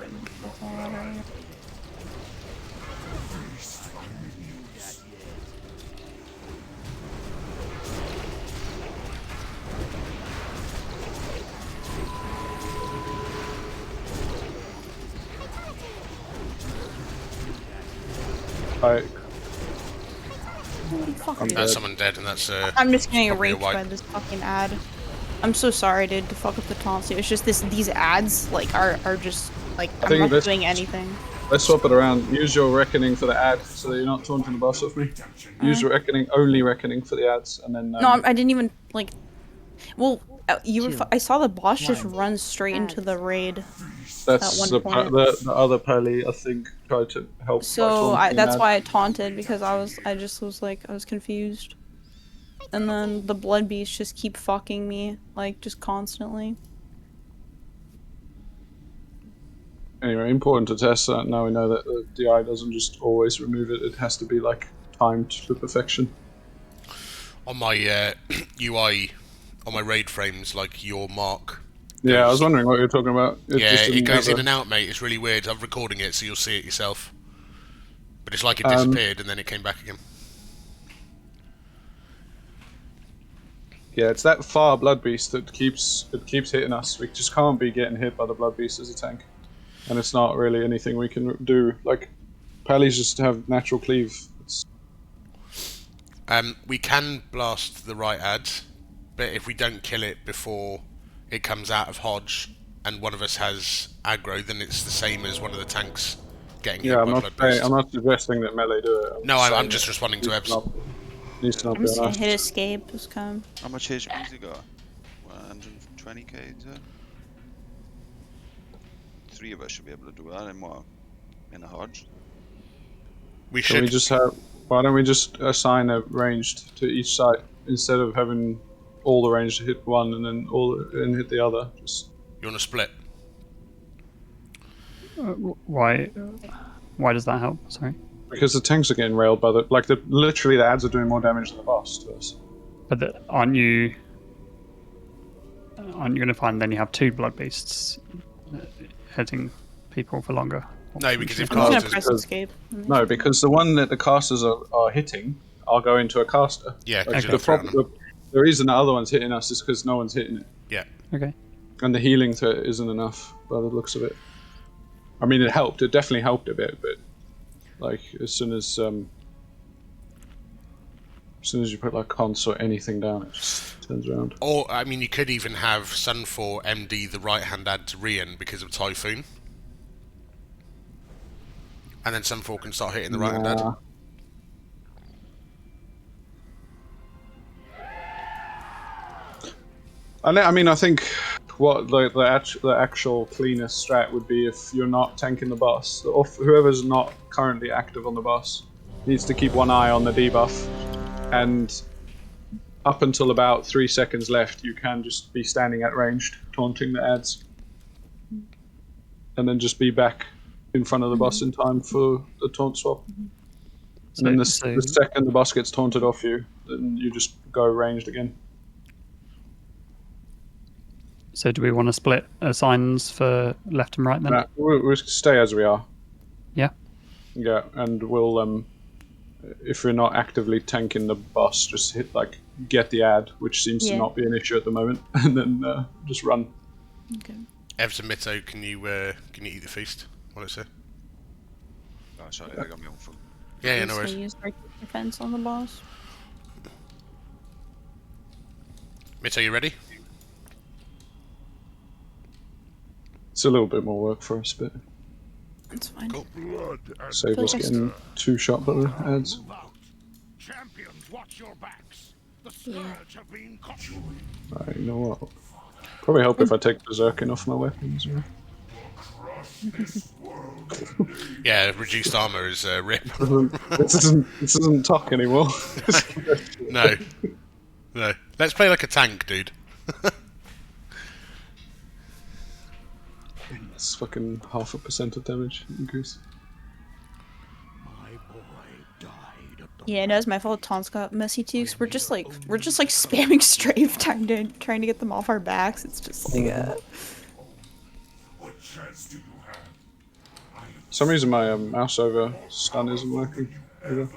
That's someone dead, and that's I'm just getting probably raped by this fucking ad. I'm so sorry, dude, to fuck up the taunts. It's just these ads like are just like I'm not doing anything. Let's swap it around. Use your reckoning for the ad, so that you're not taunting the boss with me. Use your reckoning, only reckoning for the ads, and then. No, I didn't even like. Well, I saw the boss just run straight into the raid. That's at one point. the other Pally, I think, tried to help. So that's why I taunted, because I was confused. And then the blood beasts just keep fucking me, like, just constantly. Anyway, important to test that. Now we know that the DI doesn't just always remove it. It has to be, like, timed to perfection. On my UI, on my raid frames, like, your mark. Yeah, I was wondering what you were talking about. It goes in and out, mate. It's really weird. I'm recording it, so you'll see it yourself. But it's like it disappeared and then it came back again. Yeah, it's that far blood beast that keeps hitting us. We just can't be getting hit by the blood beast as a tank, and it's not really anything we can do. Like, Pallies just have natural cleave. We can blast the right ad, but if we don't kill it before it comes out of Hodge and one of us has aggro, then it's the same as one of the tanks getting hit by blood beast. I'm not suggesting that melee do it. I'm just responding to Ebs. Needs to not I'm be just gonna honest. hit escape. Just come. How much HP's he got? 120k, is it? 3 of us should be able to do that in a Hodge. We should. Why don't we just assign a ranged to each site instead of having all the range to hit one and then hit the other? You want to split? Why does that help? Sorry. Because the tanks are getting railed by literally the ads are doing more damage than the boss to us. But aren't you going to find then you have 2 blood beasts hitting people for longer? No, because if No, because the one that the casters are hitting are going to a caster. Yeah, the reason the other one's hitting us is because no one's hitting it. Yeah. Okay. And the healing threat isn't enough by the looks of it. I mean, it helped. It definitely helped a bit, but like as soon as you put like cons or anything down, it just turns around. Or I mean, you could even have Sun 4 MD the right hand add to Rian because of Typhoon, and then Sun 4 can start hitting the right hand add. I mean, I think what the actual cleanest strat would be if you're not tanking the boss, or whoever's not currently active on the boss needs to keep one eye on the debuff, and up until about 3 seconds left, you can just be standing at ranged, taunting the ads, and then just be back in front of the boss in time for the taunt swap. And then the second the boss gets taunted off you, then you just go ranged again. So do we want to split assigns for left and right then? We'll stay as we are. Yeah. Yeah, and we'll if we're not actively tanking the boss, just get the ad, which seems to not be an issue at the moment, and then just run. Okay. Evs and Mito, can you eat the feast while it's here? Oh, sorry, I got my own food. Yeah, I'm no just worries. gonna use my defense on the boss. Mito, you ready? It's a little bit more work for us, but It's fine. Cool. save us getting 2 shot by the ads. Champions, watch your backs. The Yeah. scourge have been caught. Alright, you know what? Probably help if I take Berserking off my weapons. Yeah. Yeah, reduced armor is rip. This doesn't talk anymore. No. No. Let's play like a tank, dude. It's fucking 0.5% of damage increase. My boy died at the Yeah, no, it's my fault. Taunt's got messy too. Cause we're just like spamming strafe, trying to get them off our backs. It's just like For some reason my mouse over stun isn't working either.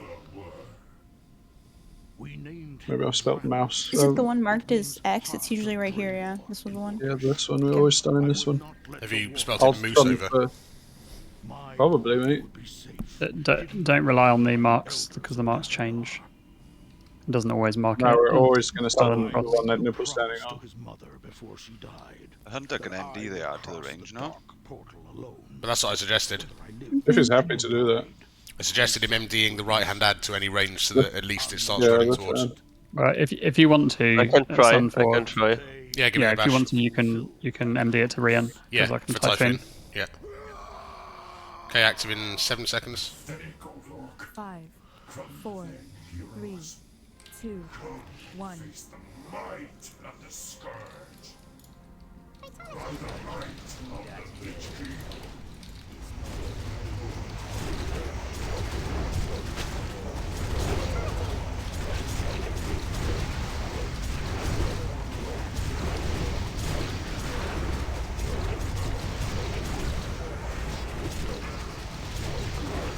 Maybe I've spelled mouse. Is it the one marked as X? It's usually right here, yeah. This was the one. Yeah, this one. We're always stunning this one. Have you spelled I'll it moose stun over? first. Probably, mate. Don't rely on the marks because the marks change. It doesn't always mark No, it. we're always going to stun Stun the one that Nipple's standing on. his mother before she died. The hunter can MD they add to the range now. Portal alone. But that's what I suggested. If he's happy to do that. I suggested him MDing the right-hand ad to any range so that at least it starts Yeah, running that's towards. fine. If you want to, I can at try. Sun I for- can try. Yeah, give me Yeah, a if bash. you want to, you can MD it to Rian. Yeah, I can for type Typhoon. in. Yeah. Okay, active in 7 seconds. 5, 4, 3, 2, 1.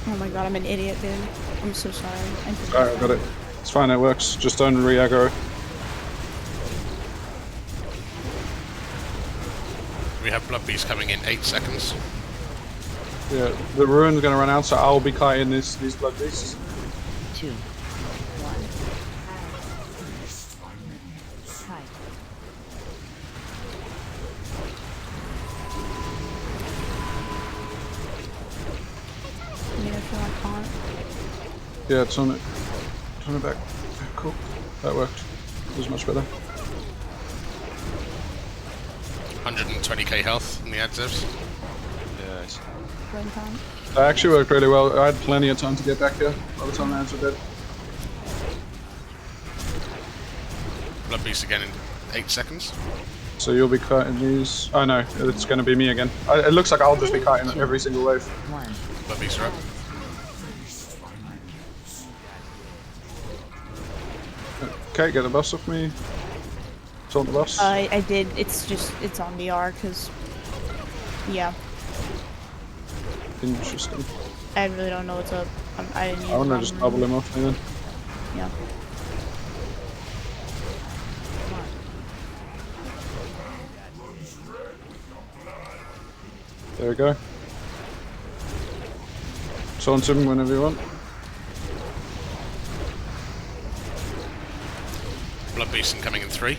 Oh my god, I'm an idiot, dude. I'm so sorry. Alright, I got it. It's fine, it works. Just don't re-aggro. We have Blood Beast coming in 8 seconds. Yeah, the ruin's gonna run out, so I'll be kiting these blood beasts. 2, 1. Kite. You know, if you want taunt. Yeah, it's on it. Turn it back. Cool. That worked. It was much better. 120k health in the ad zevs. Yes. Run taunt. That actually worked really well. I had plenty of time to get back here by the time the ads were dead. Blood Beast again in 8 seconds. So you'll be kiting these. Oh no, it's gonna be me again. It looks like I'll just be kiting every single wave. 1. Blood Beast are up. Okay, get the boss off me. It's on the boss. I did. It's on BR because, yeah, Interesting. I really don't know what's up. I didn't. I wanna just double him off me then. Yeah. There we go. Taunt him whenever you want. Blood Beast incoming in 3.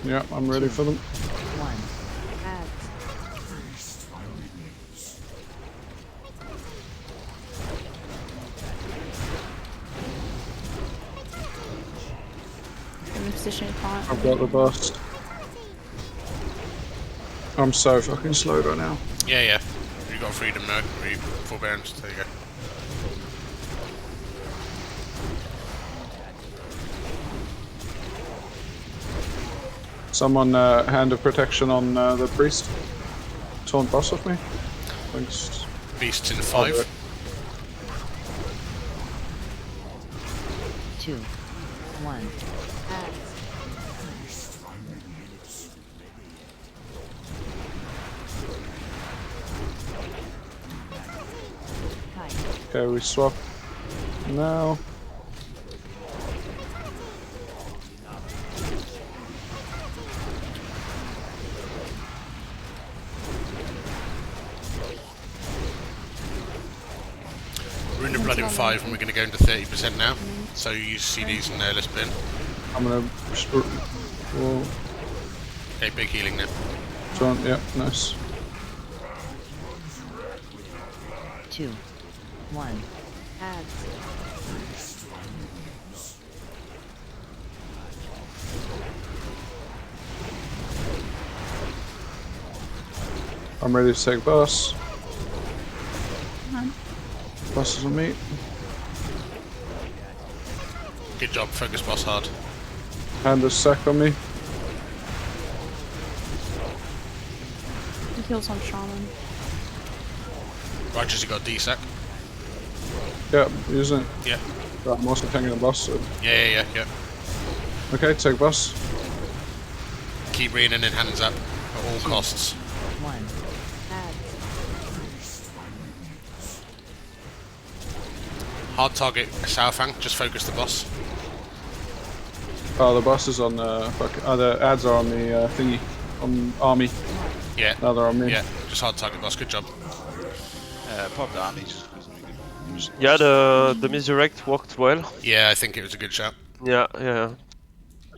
Yeah, I'm ready for them. 1. Ads. I'm in position to taunt. I've got the boss. I'm so fucking slow right now. Yeah, yeah. You got freedom now. Or you forbearance. There you go. Someone hand of protection on the priest. Taunt boss off me. Thanks. Beasts in I'll do 5. it. 2, 1. Ads. Kite. Okay, we swap now. blood in 5 and we're going to go into 30% now. So you use CDs and let's bin. I'm gonna. Well, Okay, big healing now. John, yeah, nice. 2, 1. I'm ready to take boss. Boss is on me. Good job, focus boss hard. Hand a sec on me. He heals on Shaman. Righteous, you got a D-sec. Yeah, using it. Yeah. Right, I'm also tanking the boss. So. Yeah. Okay, take boss. Keep reading in hands up at all costs. 1. Hard target Southang, just focus the boss. Oh, the boss is on the ads are on the thingy. On army. Yeah. Now they're on me. Yeah, just hard target boss, good job. Pop the army. Yeah, the misdirect worked well. Yeah, I think it was a good shout. Yeah.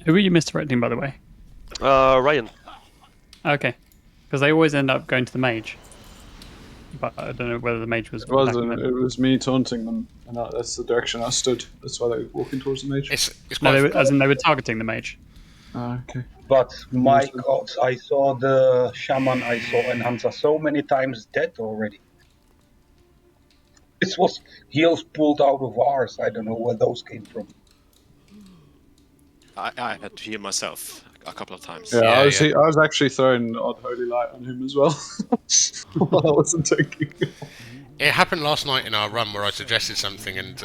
Who are you misdirecting, by the way? Ryan. Okay. Because they always end up going to the mage. But I don't know whether the mage was. It wasn't. It was me taunting them, and that's the direction I stood. That's why they were walking towards the mage. It's No, quite as in they were targeting the mage. Okay. But my god, I saw the shaman, I saw Enhancer so many times dead already. This was heals pulled out of ours. I don't know where those came from. I had to heal myself a couple of times. Yeah, I was actually throwing odd holy light on him as well while I wasn't taking. It happened last night in our run where I suggested something and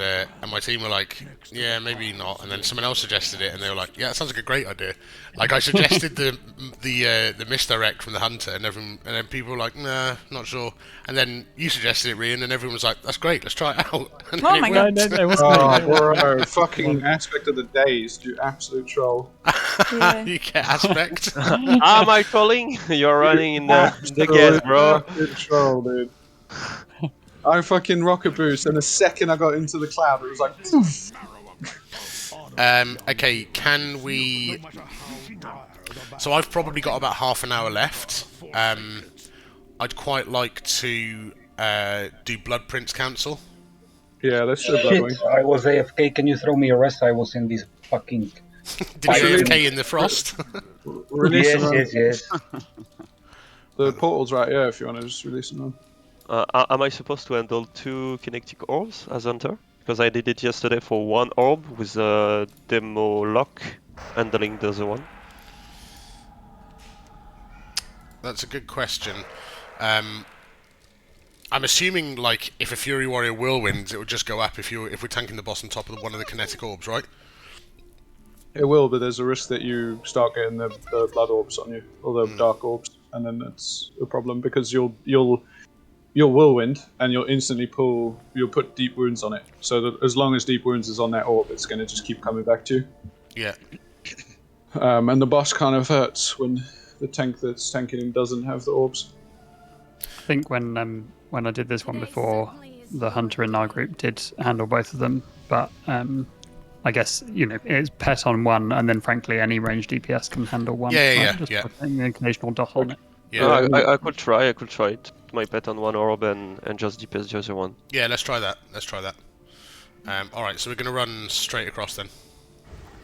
my team were like, yeah, maybe not, and then someone else suggested it and they were like, yeah, that sounds like a great idea. Like I suggested the misdirect from the hunter and then people were like, nah, not sure. And then you suggested it, Rian, and everyone was like, that's great, let's try it out. And Oh my god! Oh, bro, fucking aspect of the days, you absolute troll. Yeah. You get aspect. Am I calling? You're running in the gate, bro. Absolute troll, dude. I fucking rocket boost, and the second I got into the cloud, it was like. Poof. Okay, can we? So I've probably got about half an hour left. I'd quite like to do Blood Prince Council. Yeah, let's do Blood Shit, Wing. I was AFK. Can you throw me a rest? I was in this fucking. Did you AFK in the frost? Release them. Yes. The portal's right here if you want to just release them on. Am I supposed to handle 2 kinetic orbs as hunter? Because I did it yesterday for 1 orb with a demo lock handling the other one. That's a good question. I'm assuming, like, if a Fury Warrior whirlwinds, it would just go up if we're tanking the boss on top of one of the kinetic orbs, right? It will, but there's a risk that you start getting the blood orbs on you, or the dark orbs, and then that's a problem because you'll whirlwind and you'll instantly you'll put deep wounds on it. So that as long as deep wounds is on that orb, it's going to just keep coming back to you. Yeah. And the boss kind of hurts when the tank that's tanking him doesn't have the orbs. I think when I did this one before, the hunter in our group did handle both of them, but I guess it's pet on one, and then frankly any range DPS can handle one. Yeah. Putting an occasional dot on it. Yeah. I could try it. Put my pet on one orb and just DPS the other one. Yeah, let's try that. All right, so we're going to run straight across then.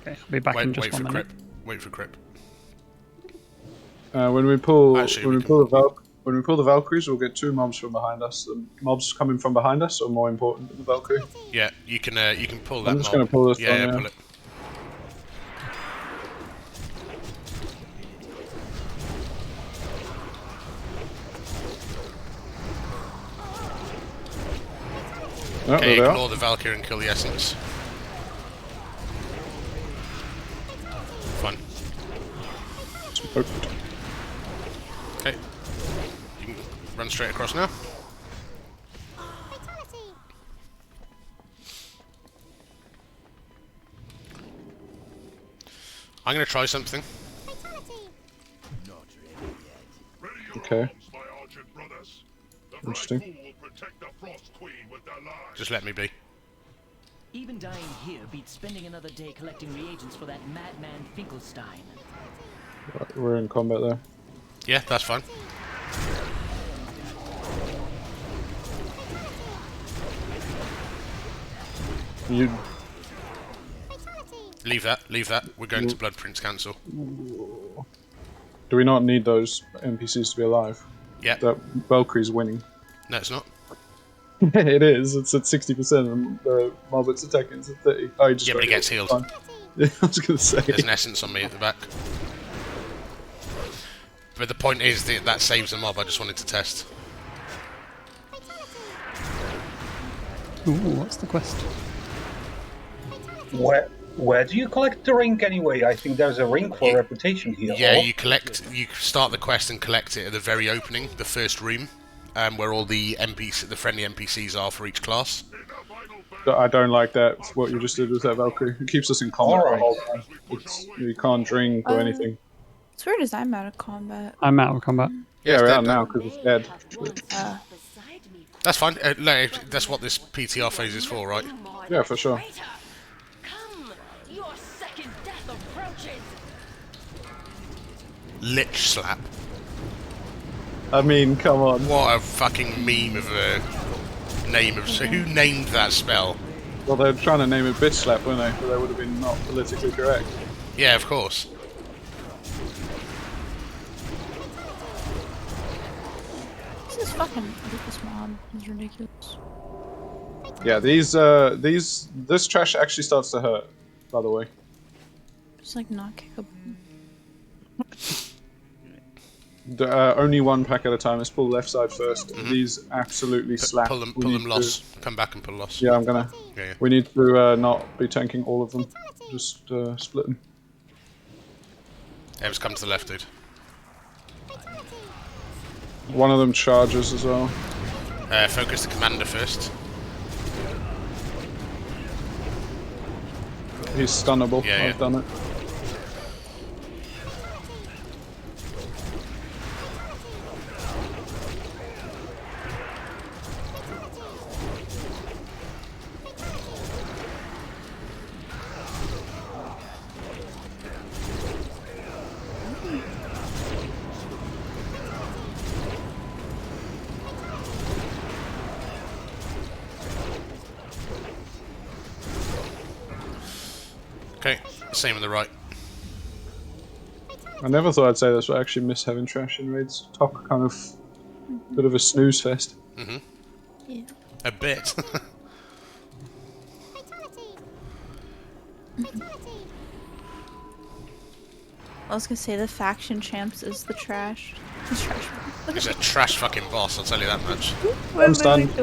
Okay, I'll be back in just 1 minute. Wait for Crip. When we pull the Valkyries, we'll get 2 mobs from behind us. The mobs coming from behind us are more important than the Valkyrie. Yeah, you can pull that. I'm just going to pull this Yeah, one. pull it. Oh, Okay, there they ignore are. the Valkyrie and kill the Essence. Fun. Okay. You can run straight across now. I'm going to try something. Okay. Interesting. Just let me be. Even dying here beats spending another day collecting reagents for that madman Finkelstein. Right, we're in combat there. Yeah, that's fine. You Leave that. We're going to Bloodprints Council. do we not need those NPCs to be alive? Yeah. That Valkyrie's winning. No, it's not. It is. It's at 60%, and the mob it's attacking is at 30. Oh, he just Yeah, but he gets healed. Fine. Yeah, I was gonna say. There's an essence on me at the back. But the point is that that saves the mob. I just wanted to test. Ooh, what's the quest? Where do you collect the ring anyway? I think there's a ring for reputation here. Yeah, you start the quest and collect it at the very opening, the first room, where all the friendly NPCs are for each class. I don't like that. What you just did with that Valkyrie. It keeps us in combat the whole time. You can't drink or anything. It's weird as I'm out of combat. I'm out of combat. Yeah, we are now because it's dead. That's fine. No, that's what this PTR phase is for, right? Yeah, for sure. Your second death approaches. Lich slap. I mean, come on. What a fucking meme of a name of. So who named that spell? Well, they're trying to name it bitch slap, weren't they? But that would have been not politically correct. Yeah, of course. This is fucking. This mob is ridiculous. Yeah, this trash actually starts to hurt. By the way. Just like not kickable. Only one pack at a time. Let's pull left side first. These absolutely slap. Pull them loss. Come back and pull loss. Yeah, I'm gonna. Yeah. We need to not be tanking all of them. Just split them. Ev's come to the left, dude. One of them charges as well. Focus the commander first. He's stunnable. Yeah, I've done it. Okay, same on the right. I never thought I'd say this, but I actually miss having trash in raids. Talk kind of bit of a snooze fest. Yeah. A bit. I was gonna say the faction champs is the trash. The trash. It's a trash fucking boss, I'll tell you that much. I'm stunned.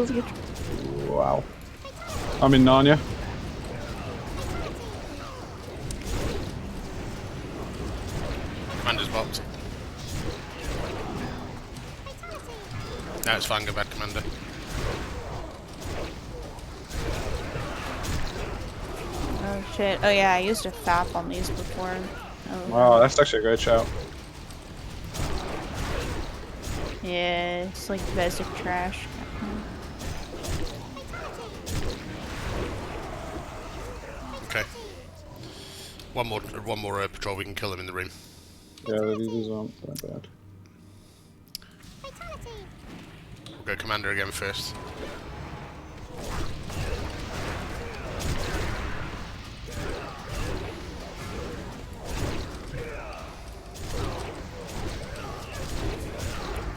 Wow. I'm in Narnia. Commander's boxed. No, it's fine, go back, Commander. Oh shit. Oh yeah, I used a FAP on these before. Oh. Wow, that's actually a great shout. Yeah, it's like basic trash. Okay. One more patrol, we can kill them in the room. Yeah, these aren't that bad. We'll go Commander again first.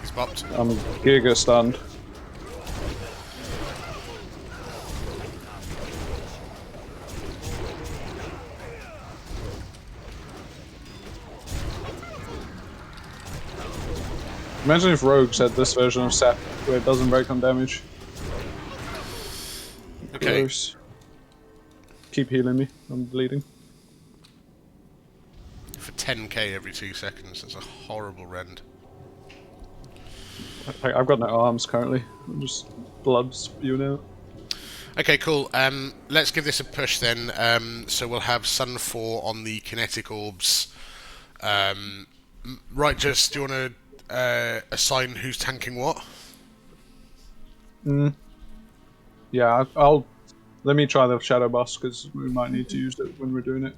He's bopped. I'm giga stunned. Imagine if Rogues had this version of Sept where it doesn't break on damage. Okay. Gross. Keep healing me, I'm bleeding. For 10k every 2 seconds, that's a horrible rend. I've got no arms currently, I'm just blood spewing out. Okay, cool. Let's give this a push then. So we'll have Sun 4 on the kinetic orbs. Right, just do you want to assign who's tanking what? Yeah, I'll Let me try the shadow boss because we might need to use it when we're doing it.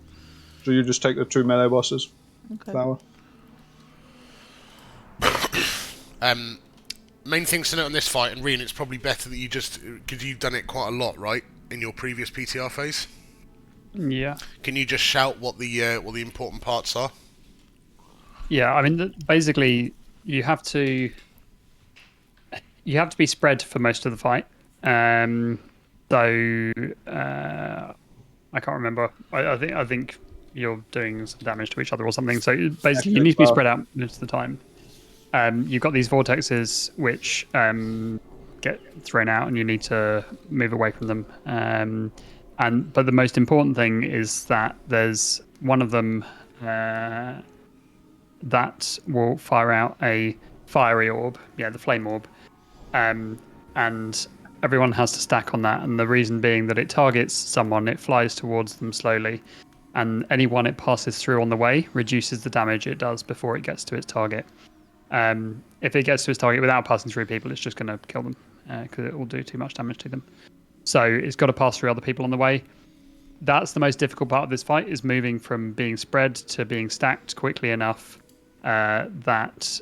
So you just take the 2 melee bosses. Okay. Flower. Main things to note on this fight, and Rian, it's probably better that you just, because you've done it quite a lot, right, in your previous PTR phase. Yeah. Can you just shout what the important parts are? Yeah, I mean, basically, you have to be spread for most of the fight. So I can't remember. I think you're doing some damage to each other or something. So basically, you need to be spread out most of the time. You've got these vortexes which get thrown out, and you need to move away from them. But the most important thing is that there's one of them that will fire out a fiery orb. Yeah, the flame orb. And everyone has to stack on that. And the reason being that it targets someone, it flies towards them slowly, and anyone it passes through on the way reduces the damage it does before it gets to its target. If it gets to its target without passing through people, it's just going to kill them because it will do too much damage to them. So it's got to pass through other people on the way. That's the most difficult part of this fight, is moving from being spread to being stacked quickly enough that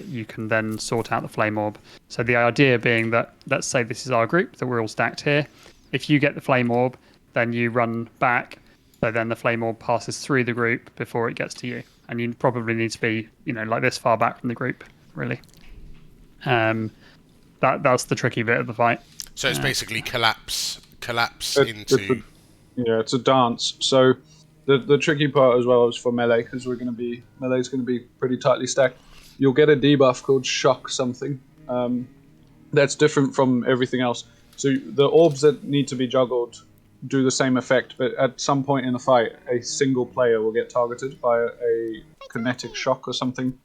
you can then sort out the flame orb. So the idea being that, let's say this is our group, that we're all stacked here. If you get the flame orb, then you run back. So then the flame orb passes through the group before it gets to you. And you probably need to be, like this far back from the group, really. That's the tricky bit of the fight. So it's basically collapse into... It's a dance. So the tricky part as well is for melee, because melee's going to be pretty tightly stacked. You'll get a debuff called shock something. That's different from everything else. So the orbs that need to be juggled do the same effect, but at some point in the fight, a single player will get targeted by a kinetic shock or something.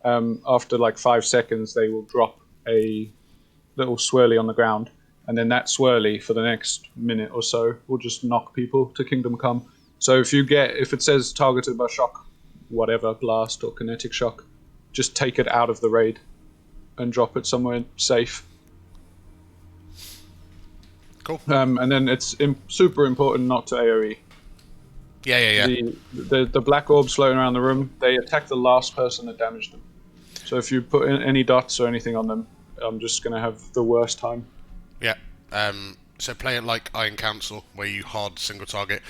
After like 5 seconds, they will drop a little swirly on the ground, and then that swirly for the next minute or so will just knock people to Kingdom Come. So if it says targeted by shock, whatever, blast or kinetic shock, just take it out of the raid and drop it somewhere safe. Cool. And then it's super important not to AoE. Yeah. The black orbs floating around the room, they attack the last person that damaged them. So if you put in any dots or anything on them, I'm just going to have the worst time. Yeah. So play it like Iron Council, where you hard single target.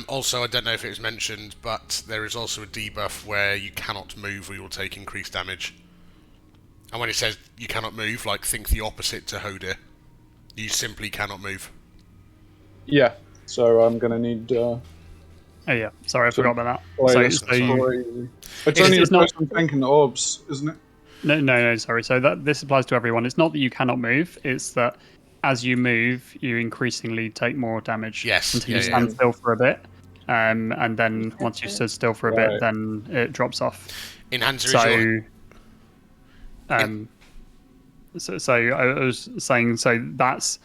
Also, I don't know if it was mentioned, but there is also a debuff where you cannot move or you will take increased damage. And when it says you cannot move, think the opposite to Hodir. You simply cannot move. Yeah, so I'm going to need... Oh yeah, sorry, I forgot about that. It's only the person thinking the orbs, isn't it? No, sorry. So this applies to everyone. It's not that you cannot move, it's that as you move, you increasingly take more damage. Yes. Until you stand still for a bit. And then once you've stood still for a bit, then it drops off. In Hansa, So I was saying, so that's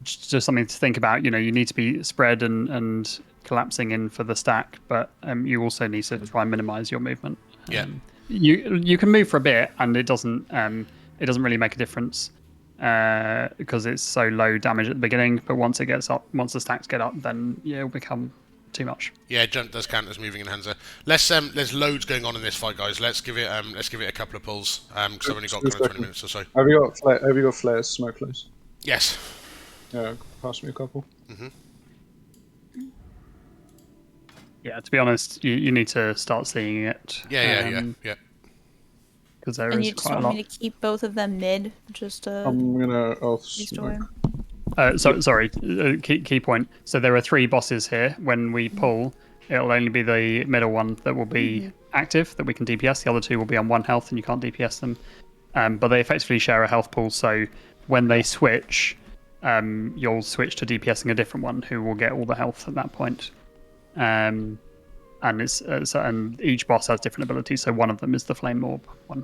just something to think about. You need to be spread and collapsing in for the stack, but you also need to try and minimize your movement. Yeah. You can move for a bit, and it doesn't really make a difference because it's so low damage at the beginning. But once the stacks get up, then it'll become too much. Yeah, jump does count as moving in Hansa. There's loads going on in this fight, guys. Let's give it a couple of pulls because I've only got 20 minutes or so. Have you got flares, smoke flares? Yes. Yeah, pass me a couple. Mm-hmm. Yeah, to be honest, you need to start seeing it. Yeah. Because there and is you just quite a want lot. me to keep both of them mid, just I'm gonna restore. Sorry, key point. So there are 3 bosses here. When we pull, it'll only be the middle one that will be active, that we can DPS. The other 2 will be on 1 health, and you can't DPS them. But they effectively share a health pool. So when they switch, you'll switch to DPSing a different one, who will get all the health at that point. And each boss has different abilities. So one of them is the flame orb one.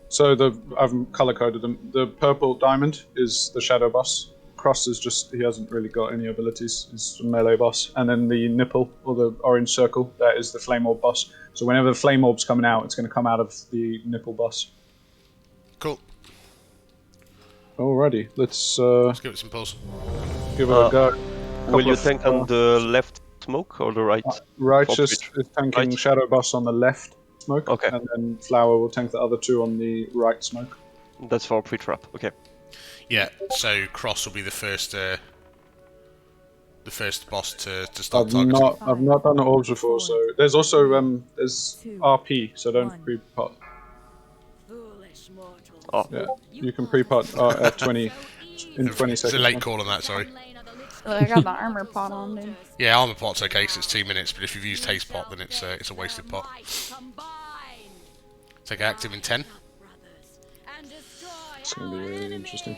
So I've color coded them. The purple diamond is the shadow boss. Cross is he hasn't really got any abilities. He's a melee boss. And then the nipple, or the orange circle, that is the flame orb boss. So whenever the flame orb's coming out, it's going to come out of the nipple boss. Cool. Alrighty, let's give it some pulls. Give it a go. Will you tank on the left smoke or the right? Righteous For is tanking Right. Shadow Boss on the left smoke, Okay. and then Flower will tank the other two on the right smoke. That's for pre-trap. Okay. Yeah, so Cross will be the first boss to start targeting. I've not done the orbs before, so there's also there's RP, so don't pre-pot. Oh. Yeah, you can pre-pot at 20 in 20 It's seconds. a late call on that, sorry. Well, I got the armor pot on, dude. Yeah, armor pot's okay because it's 2 minutes, but if you've used haste pot, then it's a wasted pot. Take active in 10. It's going to be really interesting.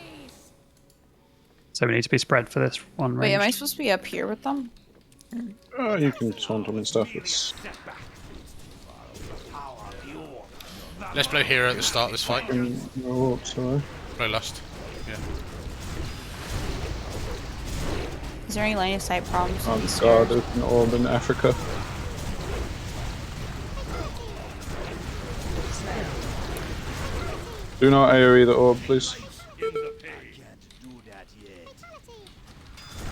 So we need to be spread for this one Wait, range. am I supposed to be up here with them? You can taunt them and stuff. It's Let's blow hero at the start of this fight. no, sorry. Blow lust. Yeah. Is there any line of sight problems? Oh with these god, stairs? there's an orb in Africa. Do not AoE the orb, please.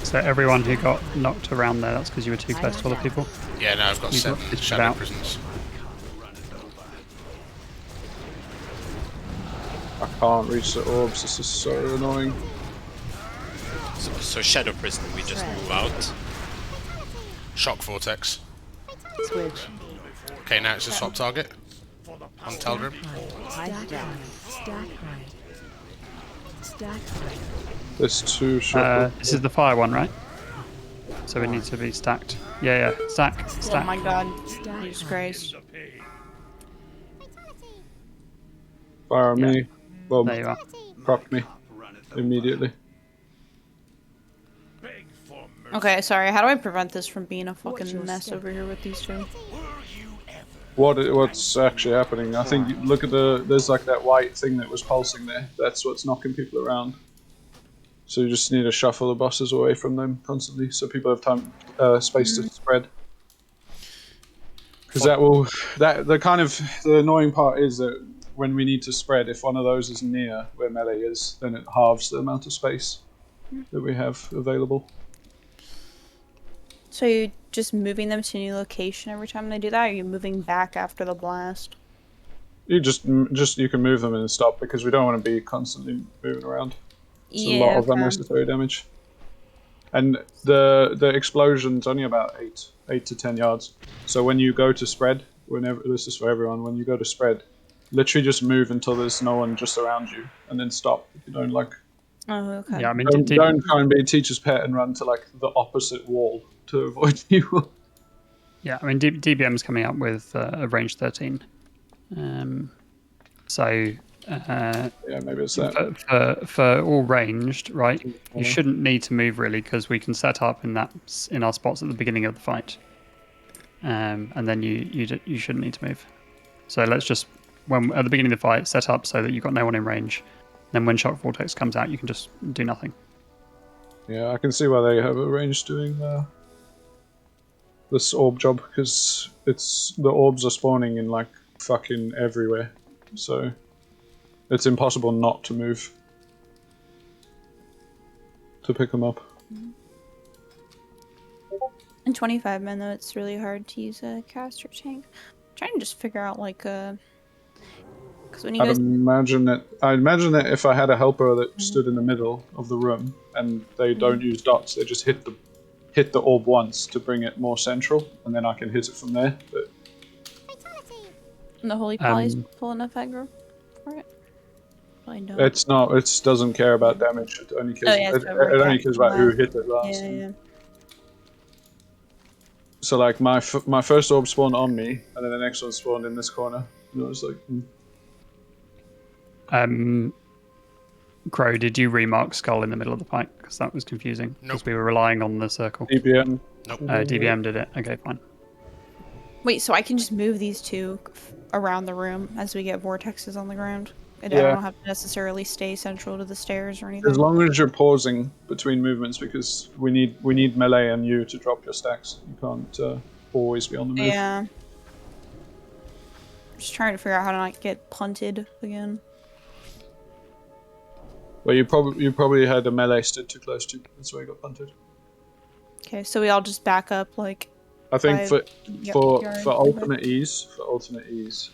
So everyone who got knocked around there, that's because you were too close to other people. Yeah, no, I've got You 7 got shadow out. prisons. I can't reach the orbs, this is so annoying. So Shadow Prison, we just move out. Shock vortex. Switch. Okay, now it's a swap target. On Talgrim. High stack. Stack right. Stack right. There's two shock. This is the fire one, right? So it needs to be stacked. Yeah, yeah. Stack. Stack. Oh my god. Jesus Christ. Fire on me. Bob, There you are. prop me. Immediately. Okay, sorry. How do I prevent this from being a fucking mess over here with these two? What's actually happening? I think look at there's like that white thing that was pulsing there. That's what's knocking people around. So you just need to shuffle the bosses away from them constantly, so people have time, space to spread. Because the annoying part is that when we need to spread, if one of those is near where melee is, then it halves the amount of space that we have available. So you just moving them to a new location every time they do that, or are you moving back after the blast? You just you can move them and stop because we don't want to be constantly moving around. It's a lot of unnecessary damage. And the explosion's only about 8 to 10 yards. So when you go to spread, this is for everyone, when you go to spread, literally just move until there's no one just around you, and then stop if you don't like. Oh, okay. Yeah, I mean, Don't try and be a teacher's pet and run to like the opposite wall to avoid you. Yeah, I mean, DBM's coming up with a range 13. Yeah, maybe it's that. For all ranged, right? You shouldn't need to move really because we can set up in our spots at the beginning of the fight, and then you shouldn't need to move. So let's just at the beginning of the fight set up so that you've got no one in range. Then when shock vortex comes out, you can just do nothing. Yeah, I can see why they have a range doing this orb job, because the orbs are spawning in like fucking everywhere, so it's impossible not to move to pick them up. In 25 men, though, it's really hard to use a caster tank. I'm trying to just figure out like because when you I guys imagine that if I had a helper that stood in the middle of the room and they don't use dots, they just hit the orb once to bring it more central, and then I can hit it from there. But the holy poly's full enough aggro for it. I don't. it's not. It doesn't care about damage. It only cares. It only cares about who hit it last. Yeah. So like my first orb spawned on me, and then the next one spawned in this corner. And it was like. Crow, did you remark skull in the middle of the fight? Because that was confusing. Because we were relying on the circle. DBM. Nope. DBM did it. Okay, fine. Wait, so I can just move these two around the room as we get vortexes on the ground? I Yeah. don't have to necessarily stay central to the stairs or anything. As long as you're pausing between movements, because we need melee and you to drop your stacks. You can't always be on the move. Yeah. Just trying to figure out how to not get punted again. Well, you probably had a melee stood too close to. That's why you got punted. Okay, so we all just back up like. I think 5 for yards, ultimate ease,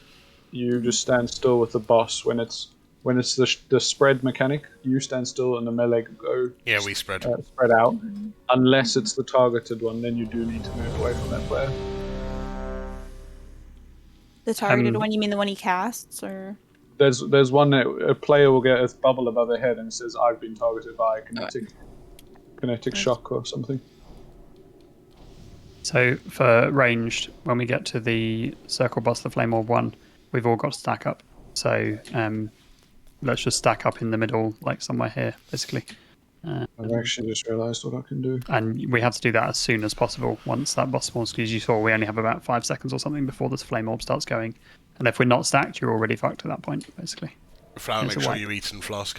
you just stand still with the boss when it's the spread mechanic. You stand still and the melee go. Yeah, we spread. Spread out. Unless it's the targeted one, then you do need to move away from that player. The targeted one, you mean the one he casts, or? There's one that a player will get a bubble above their head and it says, "I've been targeted by a kinetic shock or something." So for ranged, when we get to the circle boss, the flame orb one, we've all got to stack up. So let's just stack up in the middle, like somewhere here, basically. I've actually just realised what I can do. And we have to do that as soon as possible once that boss spawns, because you saw we only have about 5 seconds or something before this flame orb starts going. And if we're not stacked, you're already fucked at that point, basically. Flower, make sure you eat and flask.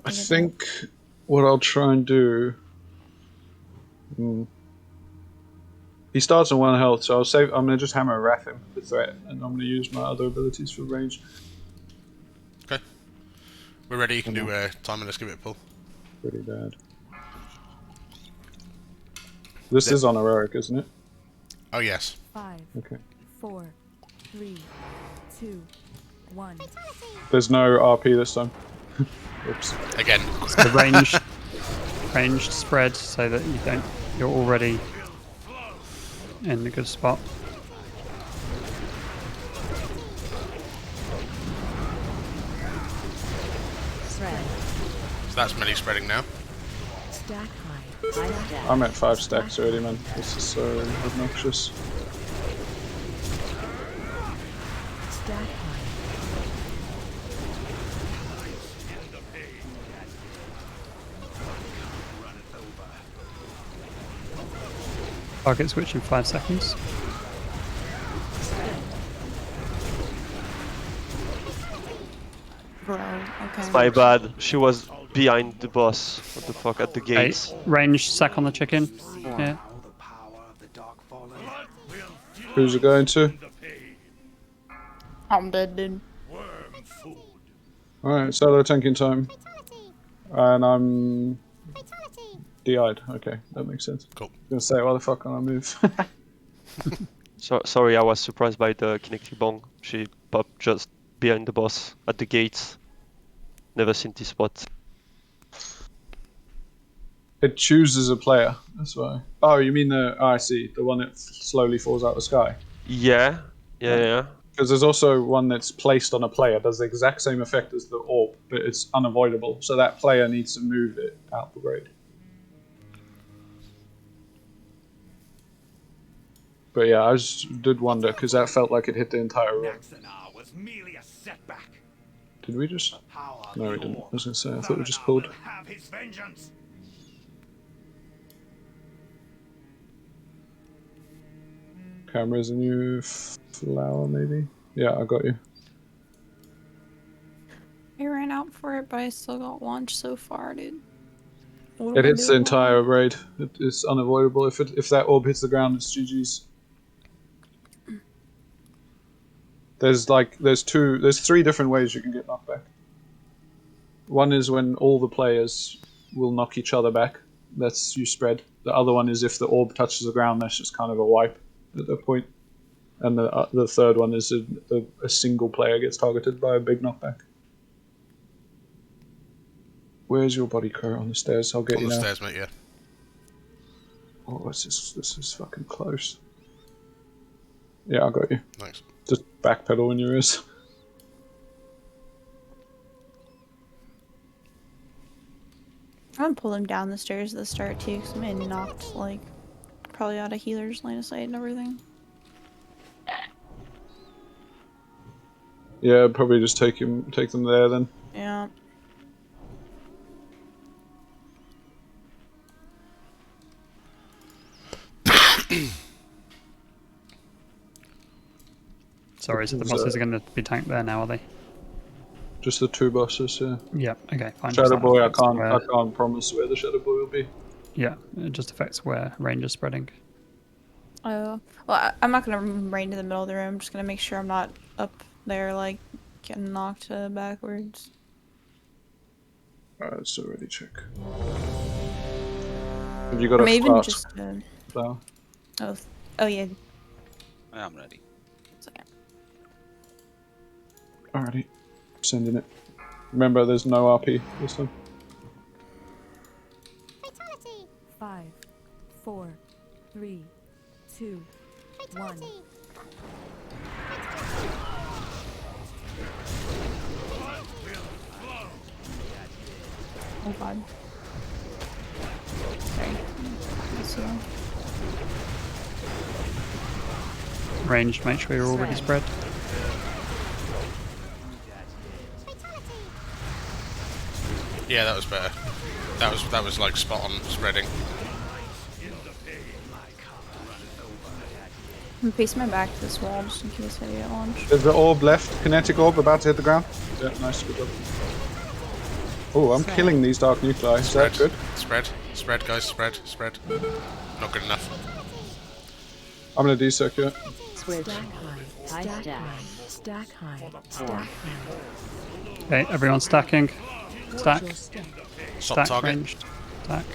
I think what I'll try and do. He starts on 1 health, so I'm gonna just hammer wrath him for threat, and I'm gonna use my other abilities for range. Okay. We're ready. You can do time and let's give it a pull. Pretty bad. This is on heroic, isn't it? Oh yes. 5, Okay. 4, 3, 2, 1. There's no RP this time. Oops. Again. So ranged spread so that you're already in a good spot. Spread. So that's melee spreading now. Stack high. I'm at 5 stacks already, man. This is so obnoxious. Stack high. Target switch in 5 seconds. Bro, okay. My bad. She was behind the boss. What the fuck, at the gates. Range sack on the chicken. Yeah. Who's it going to? I'm dead, dude. Alright, solo tanking time. And I'm DI'd. Okay, that makes sense. Cool. I was gonna say, why the fuck can't I move? Sorry, I was surprised by the kinetic bomb. She popped just behind the boss at the gates. Never seen this spot. It chooses a player, that's why. Oh, you mean I see. The one that slowly falls out of the sky. Yeah. Because there's also one that's placed on a player, does the exact same effect as the orb, but it's unavoidable. So that player needs to move it out the grade. But yeah, I just did wonder, because that felt like it hit the entire room. was merely a setback. Did we just... No, we didn't. I was going to say, I thought we just pulled. Have his vengeance. Camera's a new flower, maybe? Yeah, I got you. I ran out for it, but I still got launched so far, dude. What It am I hits the doing entire raid. It's unavoidable. If that orb hits the ground, it's GG's. There's 3 different ways you can get knocked back. One is when all the players will knock each other back. That's you spread. The other one is if the orb touches the ground, that's just kind of a wipe at that point. And the third one is a single player gets targeted by a big knockback. Where's your body, Kurt? On the stairs. I'll get you now. On the stairs, mate, yeah. Oh, this is fucking close. Yeah, I got you. Thanks. Just backpedal when you're is. I'm gonna pull him down the stairs at the start too, because I'm getting knocked, like, probably out of healer's line of sight and everything. Yeah, probably just take them there then. Yeah. Sorry, so the bosses are going to be tanked there now, are they? Just the 2 bosses, yeah. Yeah. Okay. Fine. Shadow Just Boy, I affects can't promise where the Shadow Boy will be. Yeah, it just affects where range is spreading. Oh, well, I'm not gonna rain to the middle of the room. I'm just gonna make sure I'm not up there, like, getting knocked backwards. Alright, let's already check. Have you got Or a maybe even fart? just. Flower? Oh yeah. I'm ready. Second. Alrighty. Sending it. Remember, there's no RP this time. 5, 4, 3, 2, 1. Oh god. Sorry. Let's see. Ranged, make sure you're already spread. Yeah, that was better. That was like spot on spreading. I'm facing my back to this wall just in case I get launched. There's the orb left, kinetic orb, about to hit the ground. Yeah, nice, good job. Oh, I'm killing these dark nuclei. Is that good? Spread, guys, spread. Not good enough. I'm gonna decirculate. Stack high. Stack high. Stack high. Okay, everyone stacking. Stack. Stop Stack target. ranged. Stack.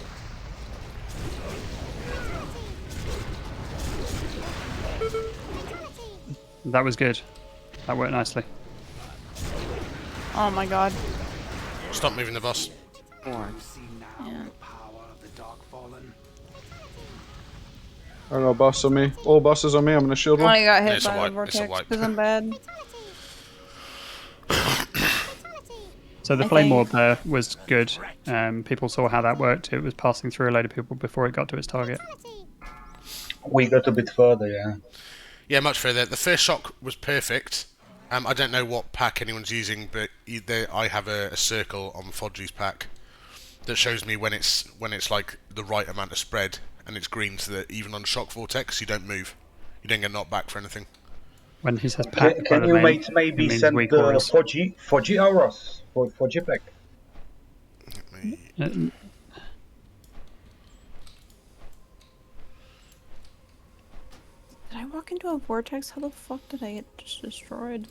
That was good. That worked nicely. Oh my god. Stop moving the boss. Yeah. I got a boss on me. All bosses on me. I'm gonna shield one. I got hit It's a by the wipe, vortex it's a wipe. because I'm bad. So the I flame think- orb there was good. People saw how that worked. It was passing through a load of people before it got to its target. We got a bit further, yeah. Yeah, much further. The first shock was perfect. I don't know what pack anyone's using, but I have a circle on Fodgy's pack that shows me when it's like the right amount of spread, and it's green, so that even on shock vortex you don't move, you don't get knocked back for anything. When he says pack, Can by you the way, maybe it means send weak the auras. 4G auras for JPEG? Uh, Did I walk into a vortex? How the fuck did I get just destroyed?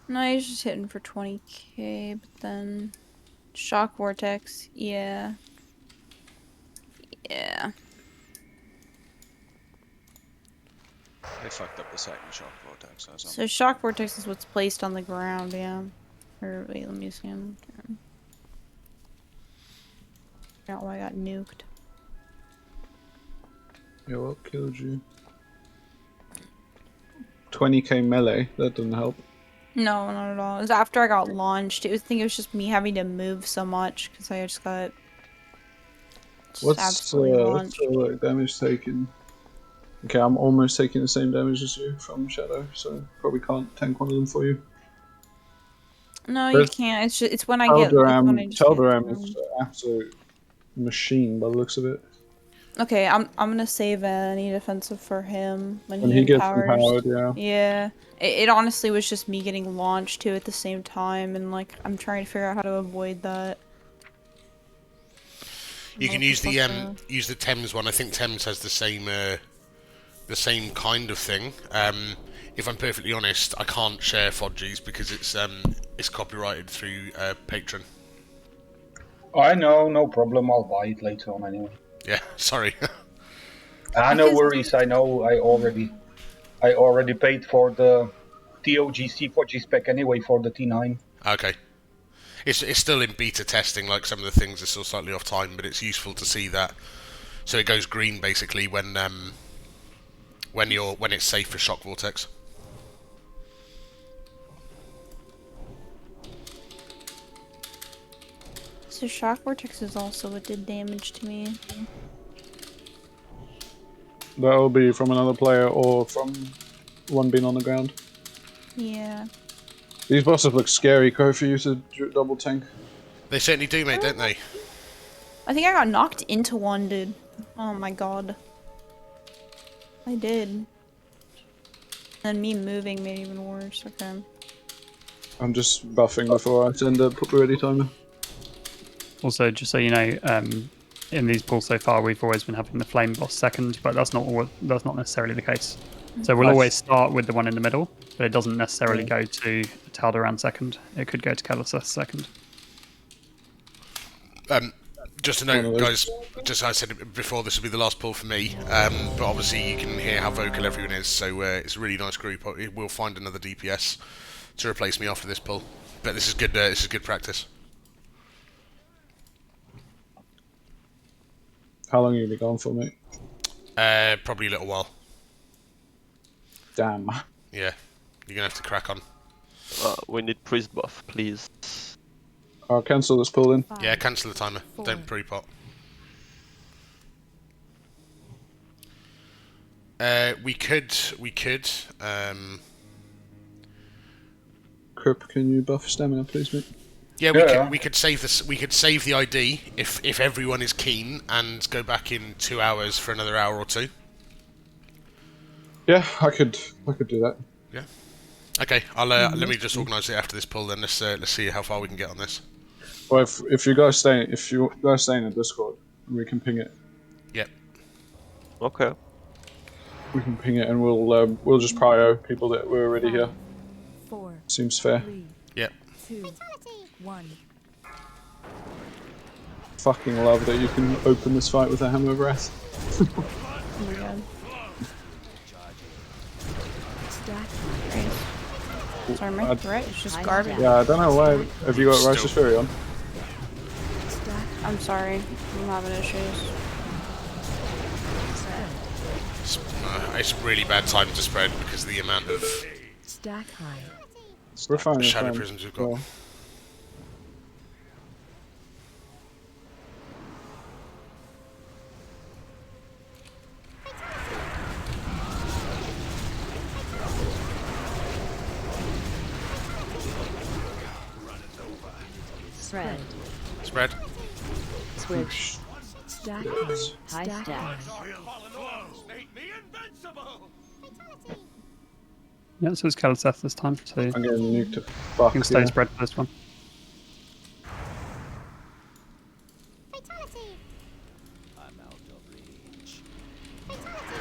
No, he's just hitting for 20k, but then shock vortex, yeah. Yeah. They fucked up the second shock vortex or something. So shock vortex is what's placed on the ground, yeah. Or wait, let me see him. Not why I got nuked. Yeah, what killed you? 20k melee. That doesn't help. No, not at all. It was after I got launched. I think it was just me having to move so much because I just got What's absolutely launched. the damage taken? Okay, I'm almost taking the same damage as you from Shadow, so probably can't tank one of them for you. No, you can't. It's just, it's when I get. It's when I just Teldoram get is an absolute machine by the looks of it. okay, I'm gonna save any defensive for him when When he he gets empowers. empowered, yeah. Yeah. It honestly was just me getting launched too at the same time, and like I'm trying to figure out how to avoid that. You can use the Thames one. I think Thames has the same kind of thing. If I'm perfectly honest, I can't share Fodgy's because it's copyrighted through Patreon. I know, no problem. I'll buy it later on anyway. Yeah, sorry. No worries. I know. I already paid for the TOGC 4G spec anyway for the T9. Okay. It's still in beta testing, like some of the things are still slightly off time, but it's useful to see that. So it goes green basically when it's safe for shock vortex. So shock vortex is also what did damage to me. That'll be from another player or from one being on the ground. Yeah. These bosses look scary, Kofi. You said double tank. They certainly do, mate, don't they? I think I got knocked into one, dude. Oh my god. I did. And me moving made it even worse. Okay. I'm just buffing before I send a ready timer. Also, just so you know, in these pulls so far, we've always been having the flame boss second, but that's not necessarily the case. So we'll always start with the one in the middle, but it doesn't necessarily go to Taldaran second. It could go to Kalaseth second. Just to note, guys, just as I said before, this will be the last pull for me. But obviously you can hear how vocal everyone is, so it's a really nice group. We'll find another DPS to replace me after this pull. But this is good. This is good practice. How long are you be gone for, mate? Probably a little while. Damn. Yeah, you're gonna have to crack on. We need priest buff, please. I'll cancel this pull then. Yeah, cancel the timer. Don't pre-pot. We could. Crip, can you buff stamina, please, mate? Yeah, we could save this. We could save the ID if everyone is keen and go back in 2 hours for another hour or two. Yeah, I could do that. Yeah. Okay, I'll let me just organise it after this pull. Then let's see how far we can get on this. Well, if you guys stay in the Discord, we can ping it. Yep. Okay. We can ping it, and we'll just prio people that were already here. 4. Seems fair. 3, Yep. 2, 1. Fucking love that you can open this fight with a hammer of wrath. Oh my god. Sorry, my threat is just garbage. Yeah, I don't know why. Have you got Righteous Fury on? I'm sorry. I'm having issues. It's really bad time to spread because of the amount of Stack high. We're fine. shadow prisms we've got. Well, Spread. Spread. Switch. Stack high. High stack. Yeah, so it's Kalaseth this time. So I'm getting nuked to you fuck. can stay Yeah. spread for this one.